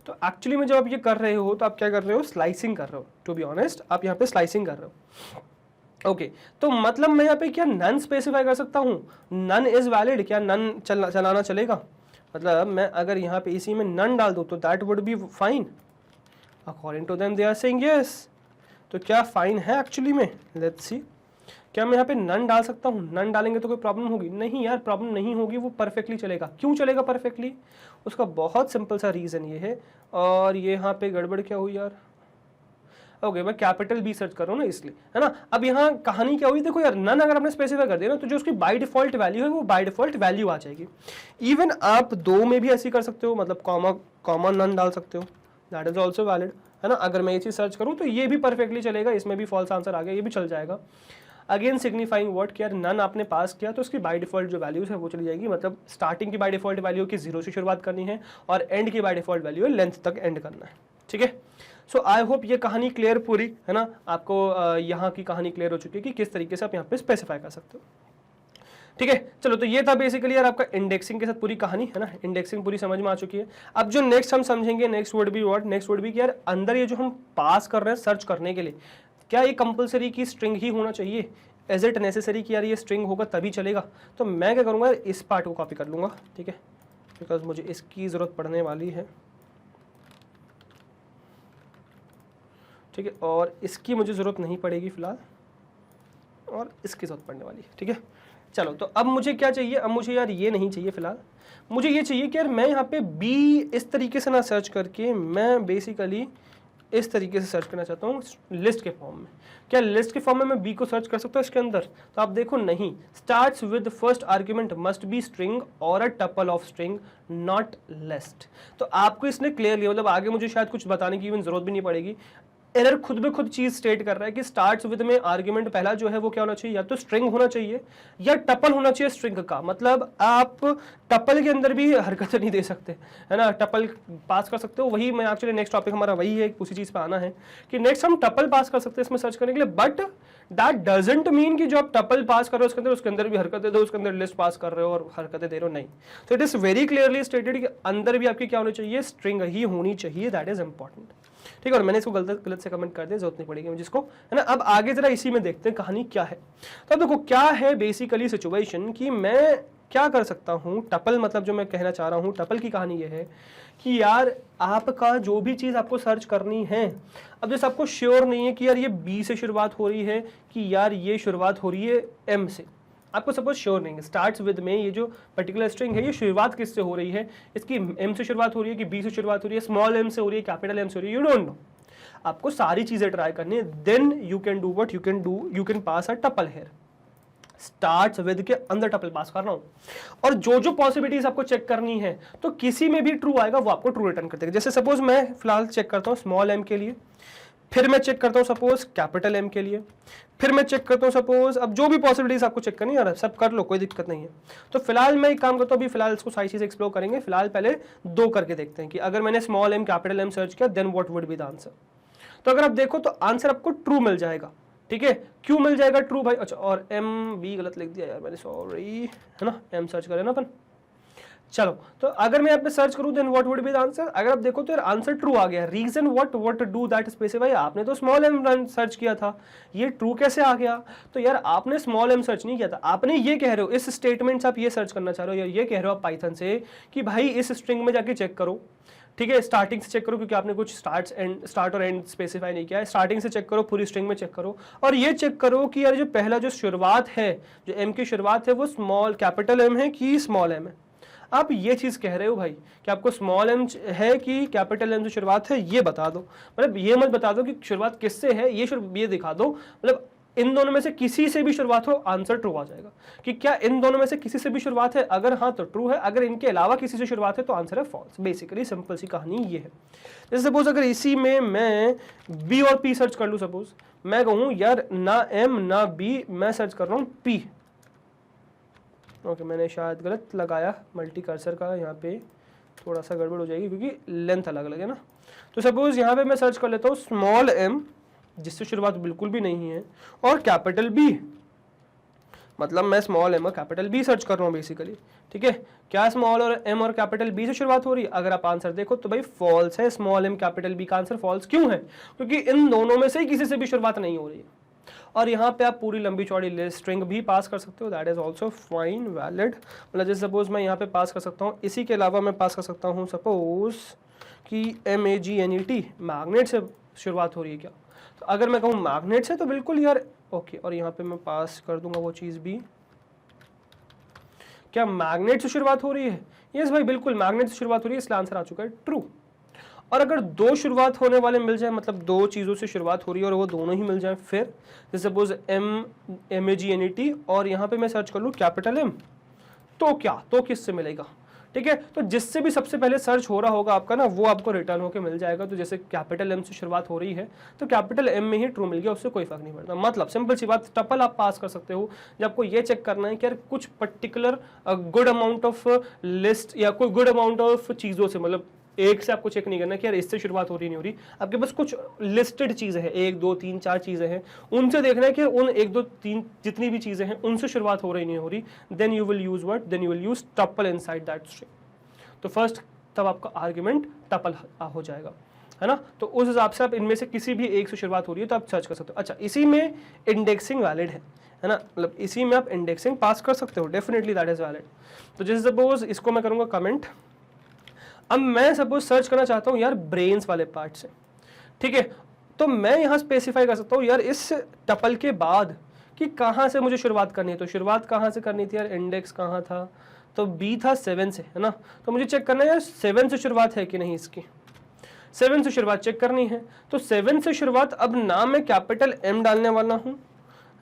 तो एक्चुअली में जब आप ये कर रहे हो तो आप क्या कर रहे हो, स्लाइसिंग कर रहे हो। टू बी ऑनेस्ट आप यहाँ पे स्लाइसिंग कर रहे हो। ओके तो मतलब मैं यहाँ पे क्या नन स्पेसिफाई कर सकता हूँ, नन इज वैलिड, क्या नन चलाना चलेगा? मतलब मैं अगर यहाँ पे इसी में नन डाल दूँ तो that would be fine according to them, they are saying yes. तो क्या फाइन है एक्चुअली में? लेट्स सी, क्या मैं यहाँ पे नन डाल सकता हूँ? नन डालेंगे तो कोई प्रॉब्लम होगी? नहीं यार प्रॉब्लम नहीं होगी, वो परफेक्टली चलेगा। क्यों चलेगा परफेक्टली? उसका बहुत सिंपल सा रीज़न ये है। और ये यहाँ पे गड़बड़ क्या हुई यार? ओके मैं कैपिटल बी सर्च कर रहा हूँ ना इसलिए, है ना। अब यहाँ कहानी क्या हुई, देखो यार नन अगर आपने स्पेसिफाई कर दिया ना तो जो उसकी बाय डिफॉल्ट वैल्यू है वो बाय डिफॉल्ट वैल्यू आ जाएगी। इवन आप 2 में भी ऐसे कर सकते हो, मतलब कॉमा नन डाल सकते हो, दैट इज ऑल्सो वैलिड, है ना। अगर मैं ये चीज़ सर्च करूँ तो ये भी परफेक्टली चलेगा, इसमें भी फॉल्स आंसर आ गया, ये भी चल जाएगा। अगेन सिग्निफाइंग व्हाट, कि यार नन आपने पास किया तो उसकी बाय डिफॉल्ट जो वैल्यूज है वो चली जाएगी। मतलब स्टार्टिंग की बाय डिफॉल्ट वैल्यू की 0 से शुरुआत करनी है और एंड की बाय डिफॉल्ट वैल्यू है लेंथ तक एंड करना है, ठीक है। सो आई होप ये कहानी क्लियर पूरी, है ना, आपको यहाँ की कहानी क्लियर हो चुकी है कि किस तरीके से आप यहाँ पे स्पेसिफाई कर सकते हो, ठीक है। चलो तो ये था बेसिकली यार आपका इंडेक्सिंग के साथ पूरी कहानी, है ना। इंडेक्सिंग पूरी समझ में आ चुकी है। अब जो नेक्स्ट हम समझेंगे, नेक्स्ट वर्ड भी व्हाट, नेक्स्ट वर्ड भी कि यार अंदर ये जो हम पास कर रहे हैं सर्च करने के लिए, क्या ये कंपलसरी की स्ट्रिंग ही होना चाहिए? इज इट नेसेसरी कि यार ये स्ट्रिंग होगा तभी चलेगा? तो मैं क्या करूँगा, इस पार्ट को कॉपी कर लूँगा, ठीक है, बिकॉज मुझे इसकी ज़रूरत पड़ने वाली है, ठीक है, और इसकी मुझे ज़रूरत नहीं पड़ेगी फ़िलहाल, और इसकी ज़रूरत पड़ने वाली है, ठीक है। चलो तो अब मुझे क्या चाहिए, अब मुझे यार ये नहीं चाहिए फ़िलहाल, मुझे ये चाहिए कि यार मैं यहाँ पे बी इस तरीके से ना सर्च करके मैं बेसिकली इस तरीके से सर्च करना चाहता हूँ लिस्ट के फॉर्म में। क्या लिस्ट के फॉर्म में मैं बी को सर्च कर सकता हूँ इसके अंदर? तो आप देखो नहीं, starts with first argument must be string और a tuple of string not list. तो आपको इसने क्लियरली, मतलब आगे मुझे शायद कुछ बताने की इवन जरूरत भी नहीं पड़ेगी, एरर खुद में खुद चीज स्टेट कर रहा है कि स्टार्ट्स विद में आर्ग्यूमेंट पहला जो है वो क्या होना चाहिए, या तो स्ट्रिंग होना चाहिए या टपल होना चाहिए स्ट्रिंग का। मतलब आप टपल के अंदर भी हरकत नहीं दे सकते, है ना, टपल पास कर सकते हो। वही मैं एक्चुअली नेक्स्ट टॉपिक हमारा वही है, उसी चीज पे आना है कि नेक्स्ट हम टपल पास कर सकते हैं इसमें सर्च करने के लिए, बट दैट डजंट मीन कि जो आप टपल पास कर रहे हो उसके अंदर भी हरकतें दो, उसके अंदर लिस्ट पास कर रहे हो और हरकतें दे रहे हो, नहीं। तो it is very clearly stated कि अंदर भी आपकी क्या होनी चाहिए, स्ट्रिंग ही होनी चाहिए, दैट इज इंपॉर्टेंट, ठीक है। और मैंने इसको गलत से कमेंट कर दिया, जरूरत नहीं पड़ेगी मुझे इसको, है ना। अब आगे जरा इसी में देखते हैं कहानी क्या है। तो अब देखो क्या है बेसिकली सिचुएशन कि मैं क्या कर सकता हूँ, टपल मतलब जो मैं कहना चाह रहा हूँ, टपल की कहानी ये है कि यार आपका जो भी चीज़ आपको सर्च करनी है, अब जैसे आपको श्योर नहीं है कि यार ये बी से शुरुआत हो रही है कि यार ये शुरुआत हो रही है एम से, आपको सपोज श्योर नहीं है, स्टार्ट्स विद में ये जो पर्टिकुलर स्ट्रिंग है ये शुरुआत किससे हो रही है, इसकी एम से शुरुआत हो रही है कि बी से शुरुआत हो रही है, स्मॉल एम से हो रही है, कैपिटल एम से हो रही है, यू डोंट नो। आपको सारी चीजें ट्राई करनी है, then you can do what you can do, you can pass a tuple here. Starts with के अंदर टपल पास कर रहा हूं और जो जो पॉसिबिलिटीज आपको चेक करनी है तो किसी में भी ट्रू आएगा वो आपको ट्रू रिटर्न कर देगा। जैसे सपोज मैं फिलहाल चेक करता हूं स्मॉल एम के लिए, फिर मैं चेक करता हूं सपोज कैपिटल एम के लिए, फिर मैं चेक करता हूं सपोज, अब जो भी पॉसिबिलिटीज आपको चेक करनी है सब कर लो, कोई दिक्कत नहीं है। तो फिलहाल मैं एक काम करता हूं, अभी फिलहाल इसको सारी चीजें एक्सप्लोर करेंगे, फिलहाल पहले 2 करके देखते हैं कि अगर मैंने small M capital M search किया then what would be the answer. तो अगर आप देखो तो आंसर आपको ट्रू मिल जाएगा, ठीक है। क्यों मिल जाएगा ट्रू भाई? अच्छा और एम बी गलत लिख दिया यार मैंने, सॉरी, है ना, एम सर्च करें ना अपन। चलो तो अगर मैं यहाँ पे सर्च करूं then what would be the answer, अगर आप देखो तो यार आंसर ट्रू आ गया। Reason what do that specify, आपने तो स्मॉल एम सर्च किया था, ये ट्रू कैसे आ गया? तो यार आपने स्मॉल एम सर्च नहीं किया था, आपने ये कह रहे हो इस स्टेटमेंट से आप ये सर्च करना चाह रहे हो, या ये कह रहे हो आप पाइथन से कि भाई इस स्ट्रिंग में जाके चेक करो, ठीक है, स्टार्टिंग से चेक करो क्योंकि आपने कुछ स्टार्ट और एंड स्पेसिफाई नहीं किया है, स्टार्टिंग से चेक करो, पूरी स्ट्रिंग में चेक करो, और ये चेक करो कि यार जो पहला जो शुरुआत है, जो एम की शुरुआत है वो स्मॉल कैपिटल एम है कि स्मॉल एम है। आप ये चीज कह रहे हो भाई कि आपको स्मॉल एम है कि कैपिटल एम से शुरुआत है, ये बता दो। मतलब ये मत बता दो कि शुरुआत किससे है, ये दिखा दो। मतलब इन दोनों में से किसी से भी शुरुआत हो, आंसर ट्रू आ जाएगा। कि क्या इन दोनों में से किसी से भी शुरुआत है, अगर हाँ तो ट्रू है, अगर इनके अलावा किसी से शुरुआत है तो आंसर है फॉल्स। बेसिकली सिंपल सी कहानी ये है। जैसे सपोज अगर इसी में मैं बी और पी सर्च कर लूँ, सपोज मैं कहूँ यार ना एम ना बी, मैं सर्च कर रहा हूँ पी। ओके, मैंने शायद गलत लगाया मल्टी कर्सर का, यहाँ पे थोड़ा सा गड़बड़ हो जाएगी क्योंकि लेंथ अलग अलग है ना। तो सपोज यहाँ पे मैं सर्च कर लेता हूँ स्मॉल एम, जिससे शुरुआत बिल्कुल भी नहीं है, और कैपिटल बी। मतलब मैं स्मॉल एम और कैपिटल बी सर्च कर रहा हूँ बेसिकली। ठीक है, क्या स्मॉल और एम और कैपिटल बी से शुरुआत हो रही है? अगर आप आंसर देखो तो भाई फॉल्स है। स्मॉल एम कैपिटल बी का आंसर फॉल्स क्यों है? क्योंकि इन दोनों में से ही किसी से भी शुरुआत नहीं हो रही है। और यहाँ पे आप पूरी लंबी चौड़ी स्ट्रिंग भी पास कर सकते हो, that is also fine valid. मतलब जैसे सपोज मैं यहाँ पे पास कर सकता हूँ, इसी के अलावा मैं पास कर सकता हूँ सपोज कि MAGNET मैग्नेट से शुरुआत हो रही है क्या? तो अगर मैं कहूँ मैग्नेट से तो बिल्कुल यार ओके, और यहाँ पे मैं पास कर दूंगा वो चीज़ भी, क्या मैग्नेट से शुरुआत हो रही है? यस भाई बिल्कुल मैग्नेट से शुरुआत हो रही है, इसलिए आंसर आ चुका है ट्रू। और अगर दो शुरुआत होने वाले मिल जाए, मतलब दो चीज़ों से शुरुआत हो रही है और वो दोनों ही मिल जाए, फिर जैसे सपोज MAGNET और यहाँ पे मैं सर्च कर लूँ कैपिटल एम, तो क्या, तो किससे मिलेगा? ठीक है, तो जिससे भी सबसे पहले सर्च हो रहा होगा आपका ना, वो आपको रिटर्न होके मिल जाएगा। तो जैसे कैपिटल एम से शुरुआत हो रही है तो कैपिटल एम में ही ट्रू मिल गया, उससे कोई फर्क नहीं पड़ता। मतलब सिंपल सी बात, टपल आप पास कर सकते हो जब आपको ये चेक करना है कि यार कुछ particular good amount of list या कोई गुड अमाउंट ऑफ चीज़ों से, मतलब एक से आपको चेक नहीं करना कि यार इससे शुरुआत हो रही नहीं हो रही, आपके पास कुछ लिस्टेड चीज़ें हैं, 1 2 3 4 चीज़ें हैं, उनसे देखना है कि उन 1 2 3 जितनी भी चीज़ें हैं उनसे शुरुआत हो रही नहीं हो रही, then you will use what, then you will use tuple inside that string. तो फर्स्ट तब आपका आर्ग्यूमेंट टपल हो जाएगा, है ना। तो उस हिसाब से आप इनमें से किसी भी एक से शुरुआत हो रही है तो आप सर्च कर सकते हो। अच्छा, इसी में इंडेक्सिंग वैलिड है ना, मतलब इसी में आप इंडेक्सिंग पास कर सकते हो, डेफिनेटली दैट इज वैलिड। तो जैसे सपोज इसको मैं करूँगा कमेंट। अब मैं सपोज सर्च करना चाहता हूँ यार ब्रेन्स वाले पार्ट से, ठीक है, तो मैं यहाँ स्पेसिफाई कर सकता हूँ यार इस टपल के बाद कि कहाँ से मुझे शुरुआत करनी है। तो शुरुआत कहाँ से करनी थी यार, इंडेक्स कहाँ था, तो बी था 7 से, है ना। तो मुझे चेक करना है यार 7 से शुरुआत है कि नहीं, इसकी 7 से शुरुआत चेक करनी है। तो 7 से शुरुआत, अब ना मैं कैपिटल एम डालने वाला हूँ,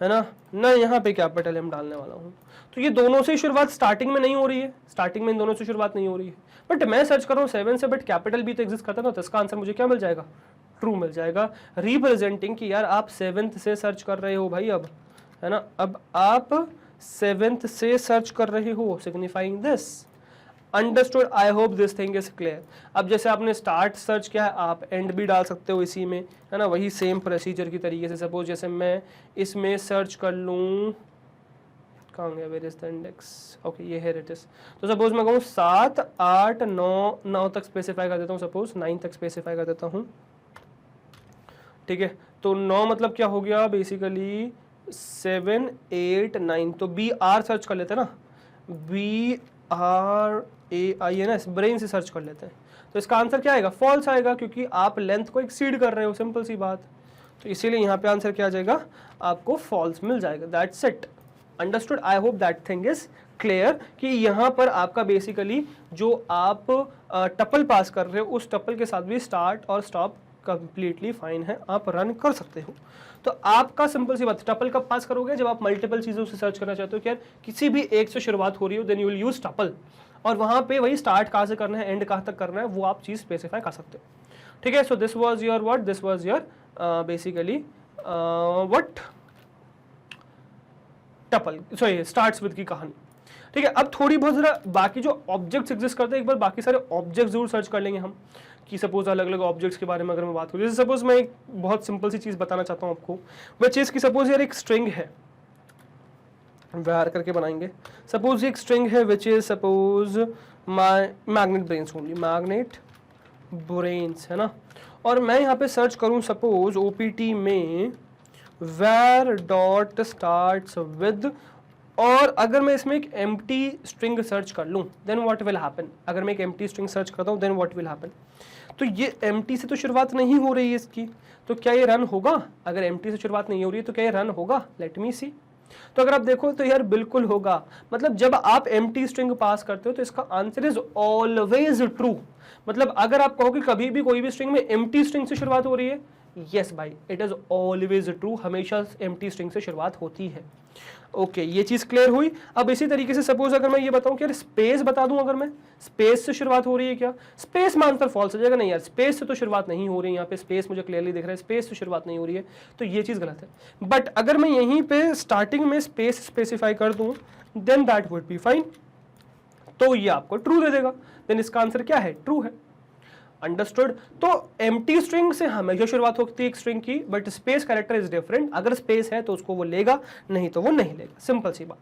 है ना यहाँ पे कैपिटल एम डालने वाला हूँ। तो ये दोनों से शुरुआत स्टार्टिंग में नहीं हो रही है, स्टार्टिंग में इन दोनों से शुरुआत नहीं हो रही है, बट मैं सर्च कर रहा हूँ 7 से, बट कैपिटल बी तो एग्जिस्ट करता है, तो इसका आंसर मुझे क्या मिल जाएगा, ट्रू मिल जाएगा। रिप्रेजेंटिंग कि यार आप 7th से सर्च कर रहे हो भाई, अब है ना, अब आप 7th से सर्च कर रहे हो, signifying this. Understood, I hope this thing is clear. अब जैसे आपने स्टार्ट सर्च किया है, आप एंड भी डाल सकते हो इसी में, है ना, वही सेम प्रोसीजर की तरीके से। सपोज जैसे मैं इसमें सर्च कर लूँ, कहाँ गया, where is the index, okay ये है इट इज। तो सपोज मैं कहूँ 7 8 9 तक स्पेसिफाई कर देता हूँ, सपोज 9 तक स्पेसिफाई कर देता हूँ, ठीक है। तो 9 मतलब क्या हो गया बेसिकली 7 8 9, तो बी आर सर्च कर लेते हैं ना, BRAI है ना, इस ब्रेन से सर्च कर लेते हैं। तो इसका आंसर क्या आएगा, फॉल्स आएगा, क्योंकि आप लेंथ को एक्सीड कर रहे हो, सिंपल सी बात। तो इसीलिए यहाँ पे आंसर क्या आ जाएगा, आपको फॉल्स मिल जाएगा, that's it. Understood, I hope that thing is clear कि यहाँ पर आपका बेसिकली जो आप टपल पास कर रहे हो, उस टपल के साथ भी स्टार्ट और स्टॉप कंप्लीटली फाइन है, आप रन कर सकते हो। तो आपका सिंपल सी बात, टपल कब पास करोगे, जब आप मल्टीपल चीज़ों से सर्च करना चाहते हो कि यार किसी भी एक से शुरुआत हो रही हो, then you will use tuple, और वहाँ पे वही स्टार्ट कहाँ से करना है, एंड कहाँ तक करना है, वो आप चीज़ स्पेसिफाई कर सकते हो, ठीक है। So this was your what, this was your basically what, tuple, sorry starts with की कहानी, ठीक है। अब थोड़ी बहुत जरा बाकी जो ऑब्जेक्ट्स एग्जिस्ट करते हैं, एक बार बाकी सारे ऑब्जेक्ट्स जरूर सर्च कर लेंगे हम, कि सपोज अलग अलग ऑब्जेक्ट्स के बारे में अगर मैं बात करूँ, जैसे सपोज मैं एक बहुत सिंपल सी चीज़ बताना चाहता हूँ आपको, वह चीज़ की सपोज यार एक स्ट्रिंग है, वार करके बनाएंगे, सपोज एक स्ट्रिंग है which is suppose my magnet brains only, magnet brains, है ना, और मैं यहाँ पे सर्च करूँ सपोज OPT में where डॉट स्टार्ट्स विद, और अगर मैं इसमें एक एम्प्टी स्ट्रिंग सर्च कर लूँ देन व्हाट विल हैपन, अगर मैं एक एम्प्टी स्ट्रिंग सर्च करता हूँ देन व्हाट विल हैपन। तो ये एम्प्टी से तो शुरुआत नहीं हो रही है इसकी, तो क्या ये रन होगा, अगर एम्प्टी से शुरुआत नहीं हो रही है तो क्या ये रन होगा, लेट मी सी। तो अगर आप देखो तो यार बिल्कुल होगा, मतलब जब आप एम्प्टी स्ट्रिंग पास करते हो तो इसका आंसर इज ऑलवेज ट्रू। मतलब अगर आप कहो कि कभी भी कोई भी स्ट्रिंग में एम्प्टी स्ट्रिंग से शुरुआत हो रही है, यस भाई, इट इज ऑलवेज ट्रू, हमेशा एम्प्टी स्ट्रिंग से शुरुआत होती है। ओके ये चीज क्लियर हुई। अब इसी तरीके से सपोज अगर मैं ये बताऊं कि यार स्पेस बता दूं, अगर मैं स्पेस से शुरुआत हो रही है क्या, स्पेस में आंसर फॉल्स हो जाएगा। नहीं यार स्पेस से तो शुरुआत नहीं हो रही है, यहाँ पे स्पेस मुझे क्लियरली दिख रहा है, स्पेस से शुरुआत नहीं हो रही है, तो ये चीज गलत है। बट अगर मैं यहीं पे स्टार्टिंग में स्पेस स्पेसिफाई कर दूं then that would be fine, तो ये आपको ट्रू दे देगा, देन इसका आंसर क्या है, ट्रू है। अंडरस्टूड। तो एम्प्टी स्ट्रिंग से हमेशा शुरुआत होती है एक स्ट्रिंग की, but space character is different, अगर स्पेस है तो उसको वो लेगा, नहीं तो वो नहीं लेगा, सिंपल सी बात।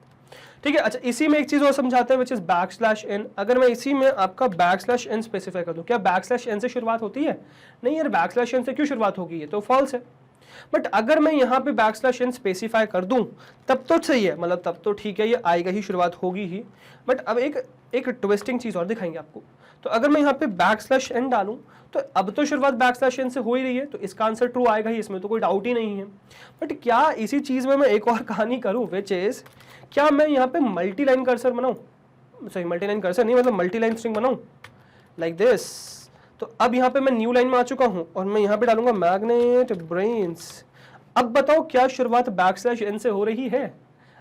ठीक है, अच्छा इसी में एक चीज और समझाते हैं विच इज \n। अगर मैं इसी में आपका \n स्पेसिफाई कर दूं, क्या \n से शुरुआत होती है, नहीं यार \n से क्यों शुरुआत होगी, ये तो फॉल्स है। बट अगर मैं यहाँ पे \n स्पेसिफाई कर दूं तब तो सही है, मतलब तब तो ठीक है, ये आएगा ही, शुरुआत होगी ही। बट अब एक ट्विस्टिंग चीज और दिखाएंगे आपको। तो अगर मैं यहाँ पे \n डालूं तो अब तो शुरुआत \n से हो ही रही है, तो इसका आंसर ट्रू आएगा ही, इसमें तो कोई डाउट ही नहीं है। बट क्या इसी चीज में मैं एक और कहानी करूं, विच इज क्या मैं यहाँ पे मल्टी लाइन कर्सर बनाऊं, सॉरी मल्टी लाइन कर्सर नहीं, मतलब मल्टी लाइन स्ट्रिंग बनाऊं लाइक दिस। तो अब यहाँ पे मैं न्यू लाइन में आ चुका हूं और मैं यहाँ पे डालूंगा मैग्नेट ब्रेन्स। अब बताओ क्या शुरुआत \n से हो रही है,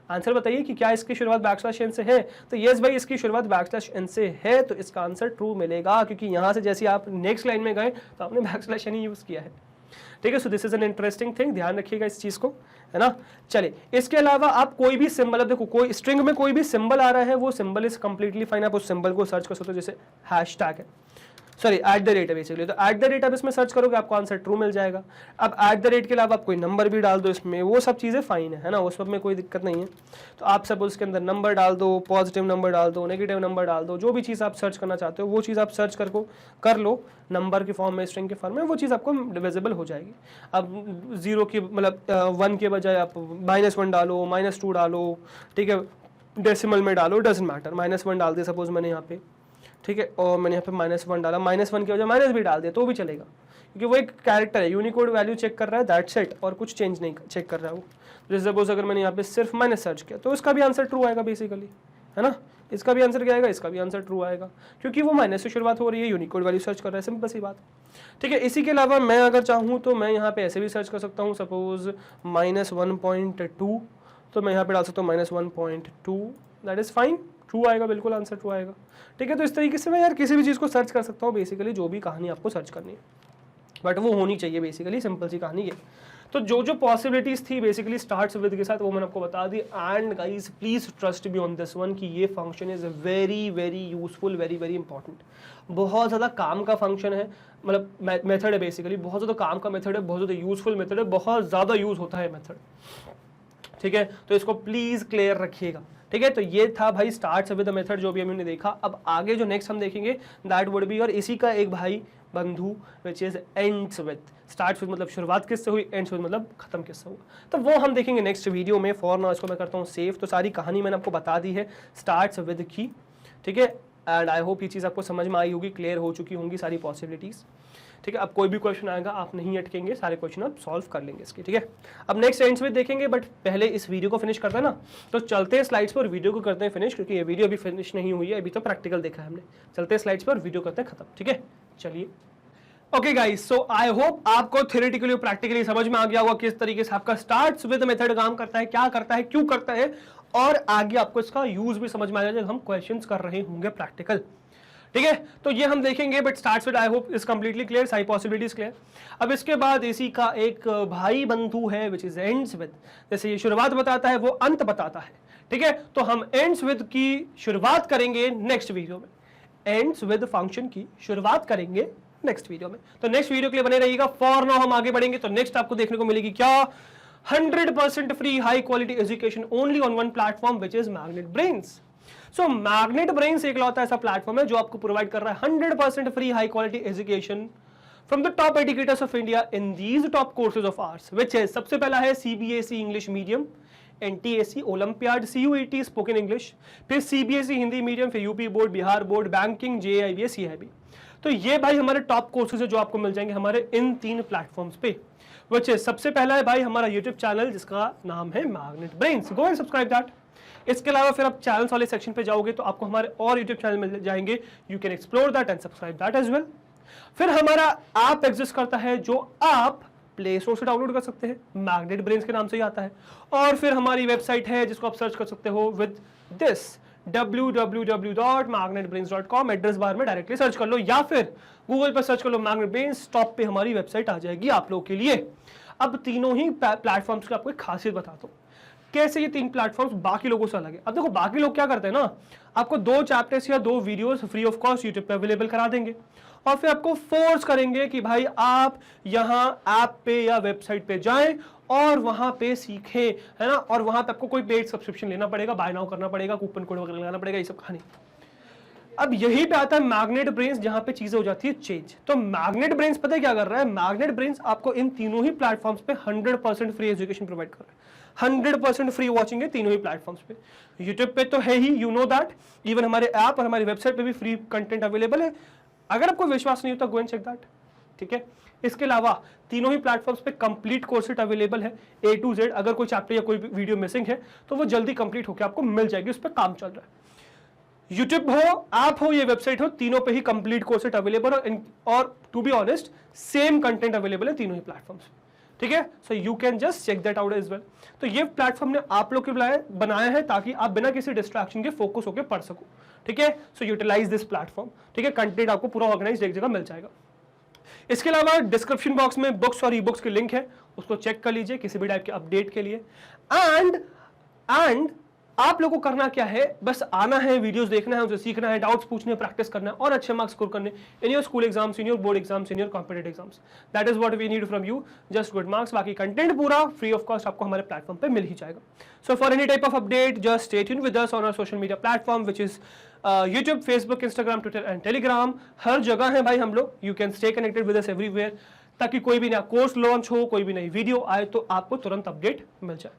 आंसर बताइए कि क्या इसकी शुरुआत \n से है। तो यस भाई इसकी शुरुआत \n से है, तो इसका आंसर ट्रू मिलेगा, क्योंकि यहां से जैसे आप नेक्स्ट लाइन में गए तो आपने \n ही यूज किया है। ठीक है, so this is an interesting thing, ध्यान रखिएगा इस चीज को, है ना। चलिए इसके अलावा आप कोई भी सिंबल, अब देखो कोई स्ट्रिंग में कोई भी सिंबल आ रहा है, वो सिंबल इज कंप्लीटली फाइन, आप उस सिंबल को सर्च कर सकते हो, जैसे हैशटैग है, सॉरी @ है बेसिकली, तो @ आप इसमें सर्च करोगे आपको आंसर ट्रू मिल जाएगा। अब @ के अलावा आप कोई नंबर भी डाल दो इसमें, वो सब चीज़ें फाइन है ना, उस सब में कोई दिक्कत नहीं है। तो आप सपोज उसके अंदर नंबर डाल दो, पॉजिटिव नंबर डाल दो, नेगेटिव नंबर डाल दो, जो भी चीज़ आप सर्च करना चाहते हो वो चीज़ आप सर्च कर लो नंबर के फॉर्म में, स्ट्रिंग के फॉर्म में, वो चीज़ आपको विजिबल हो जाएगी। अब 0 की मतलब 1 के बजाय आप -1 डालो, -2 डालो, ठीक है, डेसिमल में डालो, डजंट मैटर, -1 डाल दे सपोज मैंने यहाँ पे, ठीक है, और मैंने यहाँ पे -1 डाला, -1 की वजह माइनस भी डाल दिया तो भी चलेगा, क्योंकि वो एक कैरेक्टर है, यूनिकोड वैल्यू चेक कर रहा है, दैट्स इट, और कुछ चेंज नहीं चेक कर रहा है वो। जैसे सपोज अगर मैंने यहाँ पे सिर्फ माइनस सर्च किया तो इसका भी आंसर ट्रू आएगा बेसिकली, है ना, इसका भी आंसर क्या आएगा, इसका भी आंसर ट्रू आएगा, क्योंकि वो माइनस से शुरुआत हो रही है, यूनिकोड वैल्यू सर्च कर रहा है, सिंपल सी बात। ठीक है, इसी के अलावा मैं अगर चाहूँ तो मैं यहाँ पे ऐसे भी सर्च कर सकता हूँ, सपोज -1.2, तो मैं यहाँ पे डाल सकता हूँ -1.2, दैट इज फाइन, ट्रू आएगा, बिल्कुल आंसर ट्रू आएगा। ठीक है, तो इस तरीके से मैं यार किसी भी चीज़ को सर्च कर सकता हूँ बेसिकली, जो भी कहानी आपको सर्च करनी है, बट वो होनी चाहिए बेसिकली, सिंपल सी कहानी है। तो जो पॉसिबिलिटीज थी बेसिकली स्टार्ट्स विद के साथ वो मैंने आपको बता दी। And guys please trust me on this one कि ये function is very very useful, very very important, बहुत ज़्यादा काम का फंक्शन है, मतलब मेथड है बेसिकली, बहुत ज़्यादा काम का मेथड है, बहुत ज़्यादा यूजफुल मेथड है, बहुत ज़्यादा यूज होता है मेथड। ठीक है, तो इसको प्लीज क्लियर रखिएगा। ठीक है, तो ये था भाई स्टार्ट्स विद द मेथड जो भी हमने देखा। अब आगे जो नेक्स्ट हम देखेंगे दैट वुड बी, और इसी का एक भाई बंधु which is ends with. Starts with मतलब शुरुआत किससे हुई, एंड्स विद मतलब खत्म किससे हुआ, तो वो हम देखेंगे नेक्स्ट वीडियो में। फॉर नाउ इसको मैं करता हूँ सेव। तो सारी कहानी मैंने आपको बता दी है स्टार्ट्स विद की। ठीक है, एंड आई होप ये चीज़ आपको समझ में आई होगी, क्लियर हो चुकी होंगी सारी पॉसिबिलिटीज़। ठीक है, अब कोई भी क्वेश्चन आएगा आप नहीं अटकेंगे, सारे क्वेश्चन आप सॉल्व कर लेंगे इसके। ठीक है, अब नेक्स्ट एंड्स में देखेंगे, बट पहले इस वीडियो को फिनिश करते हैं ना, तो चलते हैं स्लाइड्स पर, वीडियो को करते हैं फिनिश, क्योंकि ये वीडियो अभी फिनिश नहीं हुई है, अभी तो प्रैक्टिकल देखा है हमने। चलते हैं स्लाइड्स पर, वीडियो करते हैं खत्म। ठीक है, चलिए। Okay guys, so I hope आपको थ्योरेटिकली और प्रैक्टिकली समझ में आ गया होगा किस तरीके से आपका स्टार्ट्स विद मेथड काम करता है, क्या करता है, क्यों करता है, और आगे आपको इसका यूज भी समझ में आ जाएगा जब हम क्वेश्चंस कर रहे होंगे प्रैक्टिकल। ठीक है, तो ये हम देखेंगे, but starts with I hope is completely clear, सारी पॉसिबिलिटीज क्लियर। अब इसके बाद इसी का एक भाई बंधु है विच इज एंड्स विद। जैसे ये शुरुआत बताता है वो अंत बताता है। ठीक है, तो हम एंड्स विद की शुरुआत करेंगे नेक्स्ट वीडियो में, एंड्स विद फंक्शन की शुरुआत करेंगे नेक्स्ट वीडियो में। तो नेक्स्ट वीडियो के लिए बने रहिएगा। फॉर नाउ हम आगे बढ़ेंगे, तो नेक्स्ट आपको देखने को मिलेगी क्या, 100% free high quality education only on one platform which is magnet brains. So magnet brains एकलौता ऐसा प्लेटफॉर्म है जो आपको प्रोवाइड कर रहा है 100% free high quality education from the top educators of India in these top courses of arts, which है सबसे पहला है CBSE English medium, NTSE Olympiad, CUET spoken English, फिर सीबीएसई हिंदी मीडियम, फिर UP board, Bihar board, banking, JAIIB, CAIIB. तो ये भाई हमारे टॉप कोर्सेज है जो आपको मिल जाएंगे हमारे इन 3 प्लेटफॉर्म्स पे। विच है सबसे पहला है भाई हमारा यूट्यूब चैनल जिसका नाम है magnet brains, go and subscribe that. इसके अलावा फिर आप चैनल्स वाले सेक्शन पे जाओगे तो आपको हमारे और यूट्यूब चैनल मिल जाएंगे, you can explore that and subscribe that as well. फिर हमारा ऐप एग्जिस्ट करता है जो आप प्ले स्टोर से डाउनलोड कर सकते हैं, मैग्नेट ब्रेन्स के नाम से ही आता है। और फिर हमारी वेबसाइट है जिसको आप सर्च कर सकते हो with this www.magnetbrains.com, address bar में डायरेक्टली सर्च कर लो या फिर गूगल पर सर्च कर लो मैग्नेट ब्रेन्स, टॉप पे हमारी वेबसाइट आ जाएगी आप लोगों के लिए। अब तीनों ही प्लेटफॉर्म्स की आपको एक खासियत बताता हूँ, कैसे ये तीन प्लेटफॉर्म्स बाकी लोगों से अलग है। अब देखो बाकी लोग क्या करते हैं ना, आपको 2 चैप्टर्स या 2 videos free of cost YouTube पे अवेलेबल करा देंगे और फिर आपको फोर्स करेंगे कि भाई आप यहाँ ऐप पे या वेबसाइट पे जाएं और वहां पे सीखें, है ना। और वहां पे आपको कोई पेड सब्सक्रिप्शन लेना पड़ेगा, बाय नाउ करना पड़ेगा, कूपन कोड वगैरह लगाना पड़ेगा, ये सब कहानी। अब यही पे आता है मैग्नेट ब्रेन्स, जहां पे चीजें हो जाती है चेंज। तो मैग्नेट ब्रेन्स पता है क्या कर रहा है, मैग्नेट ब्रेन्स आपको इन तीनों ही प्लेटफॉर्म्स पे 100% फ्री एजुकेशन प्रोवाइड कर रहा है, 100% फ्री वॉचिंग है तीनों ही प्लेटफॉर्म्स पे। यूट्यूब पे तो है ही, यू नो दैट, इवन हमारे ऐप और हमारी वेबसाइट पे भी फ्री कंटेंट अवेलेबल है। अगर आपको विश्वास नहीं होता गो एंड चेक दैट, ठीक है। इसके अलावा तीनों ही प्लेटफॉर्म्स पे कंप्लीट कोर्सेट अवेलेबल है A to Z। अगर कोई चैप्टर या कोई वीडियो मिसिंग है तो वो जल्दी कंप्लीट होकर आपको मिल जाएगी, उस पर काम चल रहा है। यूट्यूब हो, ऐप हो, ये वेबसाइट हो, तीनों पे ही कंप्लीट कोर्सेट अवेलेबल और to be honest same content available है तीनों ही प्लेटफॉर्म्स, ठीक है। So you can just check that out as well. तो ये प्लेटफॉर्म ने आप लोग के लिए बनाया है ताकि आप बिना किसी डिस्ट्रैक्शन के फोकस होकर पढ़ सको, ठीक है। सो यूटिलाइज दिस प्लेटफॉर्म, ठीक है। कंटेंट आपको पूरा ऑर्गेनाइज एक जगह मिल जाएगा। इसके अलावा डिस्क्रिप्शन बॉक्स में बुक्स और ई बुक्स के लिंक है, उसको चेक कर लीजिए किसी भी टाइप के अपडेट के लिए। एंड आप लोगों को करना क्या है, बस आना है, वीडियोस देखना है, उसे सीखना है, डाउट्स पूछने, प्रैक्टिस करना है और अच्छे मार्क्स स्कोर करने in your school exams, in your board exams, in your competitive exams. That is what we need from you, just good marks. बाकी कंटेंट पूरा फ्री ऑफ कॉस्ट आपको हमारे प्लेटफॉर्म पे मिल ही जाएगा। So for any type of update just stay tuned with us on our social media platform which is YouTube, Facebook, Instagram, Twitter and Telegram. हर जगह है भाई हम लोग। You can stay connected with us everywhere, ताकि कोई भी नया कोर्स लॉन्च हो, कोई भी नई वीडियो आए तो आपको तुरंत अपडेट मिल जाए।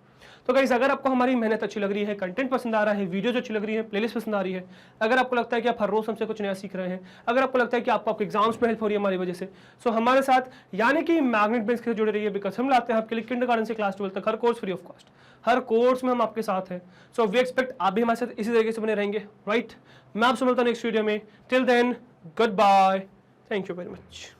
तो गाइस अगर आपको हमारी मेहनत अच्छी लग रही है, कंटेंट पसंद आ रहा है, वीडियोज अच्छी लग रही है, प्लेलिस्ट पसंद आ रही है, अगर आपको लगता है कि आप हर रोज हमसे कुछ नया सीख रहे हैं, अगर आपको लगता है कि आपको आपके एग्जाम्स में हेल्प हो रही है हमारी वजह से, सो हमारे साथ यानी कि मैग्नेट ब्रेन्स के जुड़े रहिए। बिकॉज हम लाते हैं आपके लिए किंडरगार्टन से क्लास 12 तक हर कोर्स फ्री ऑफ कॉस्ट, हर कोर्स में हम आपके साथ हैं। सो वी एक्सपेक्ट आप भी हमारे साथ इसी तरीके से बने रहेंगे, राइट। मैं आपसे मिलता हूं नेक्स्ट वीडियो में। Till then goodbye, thank you very much.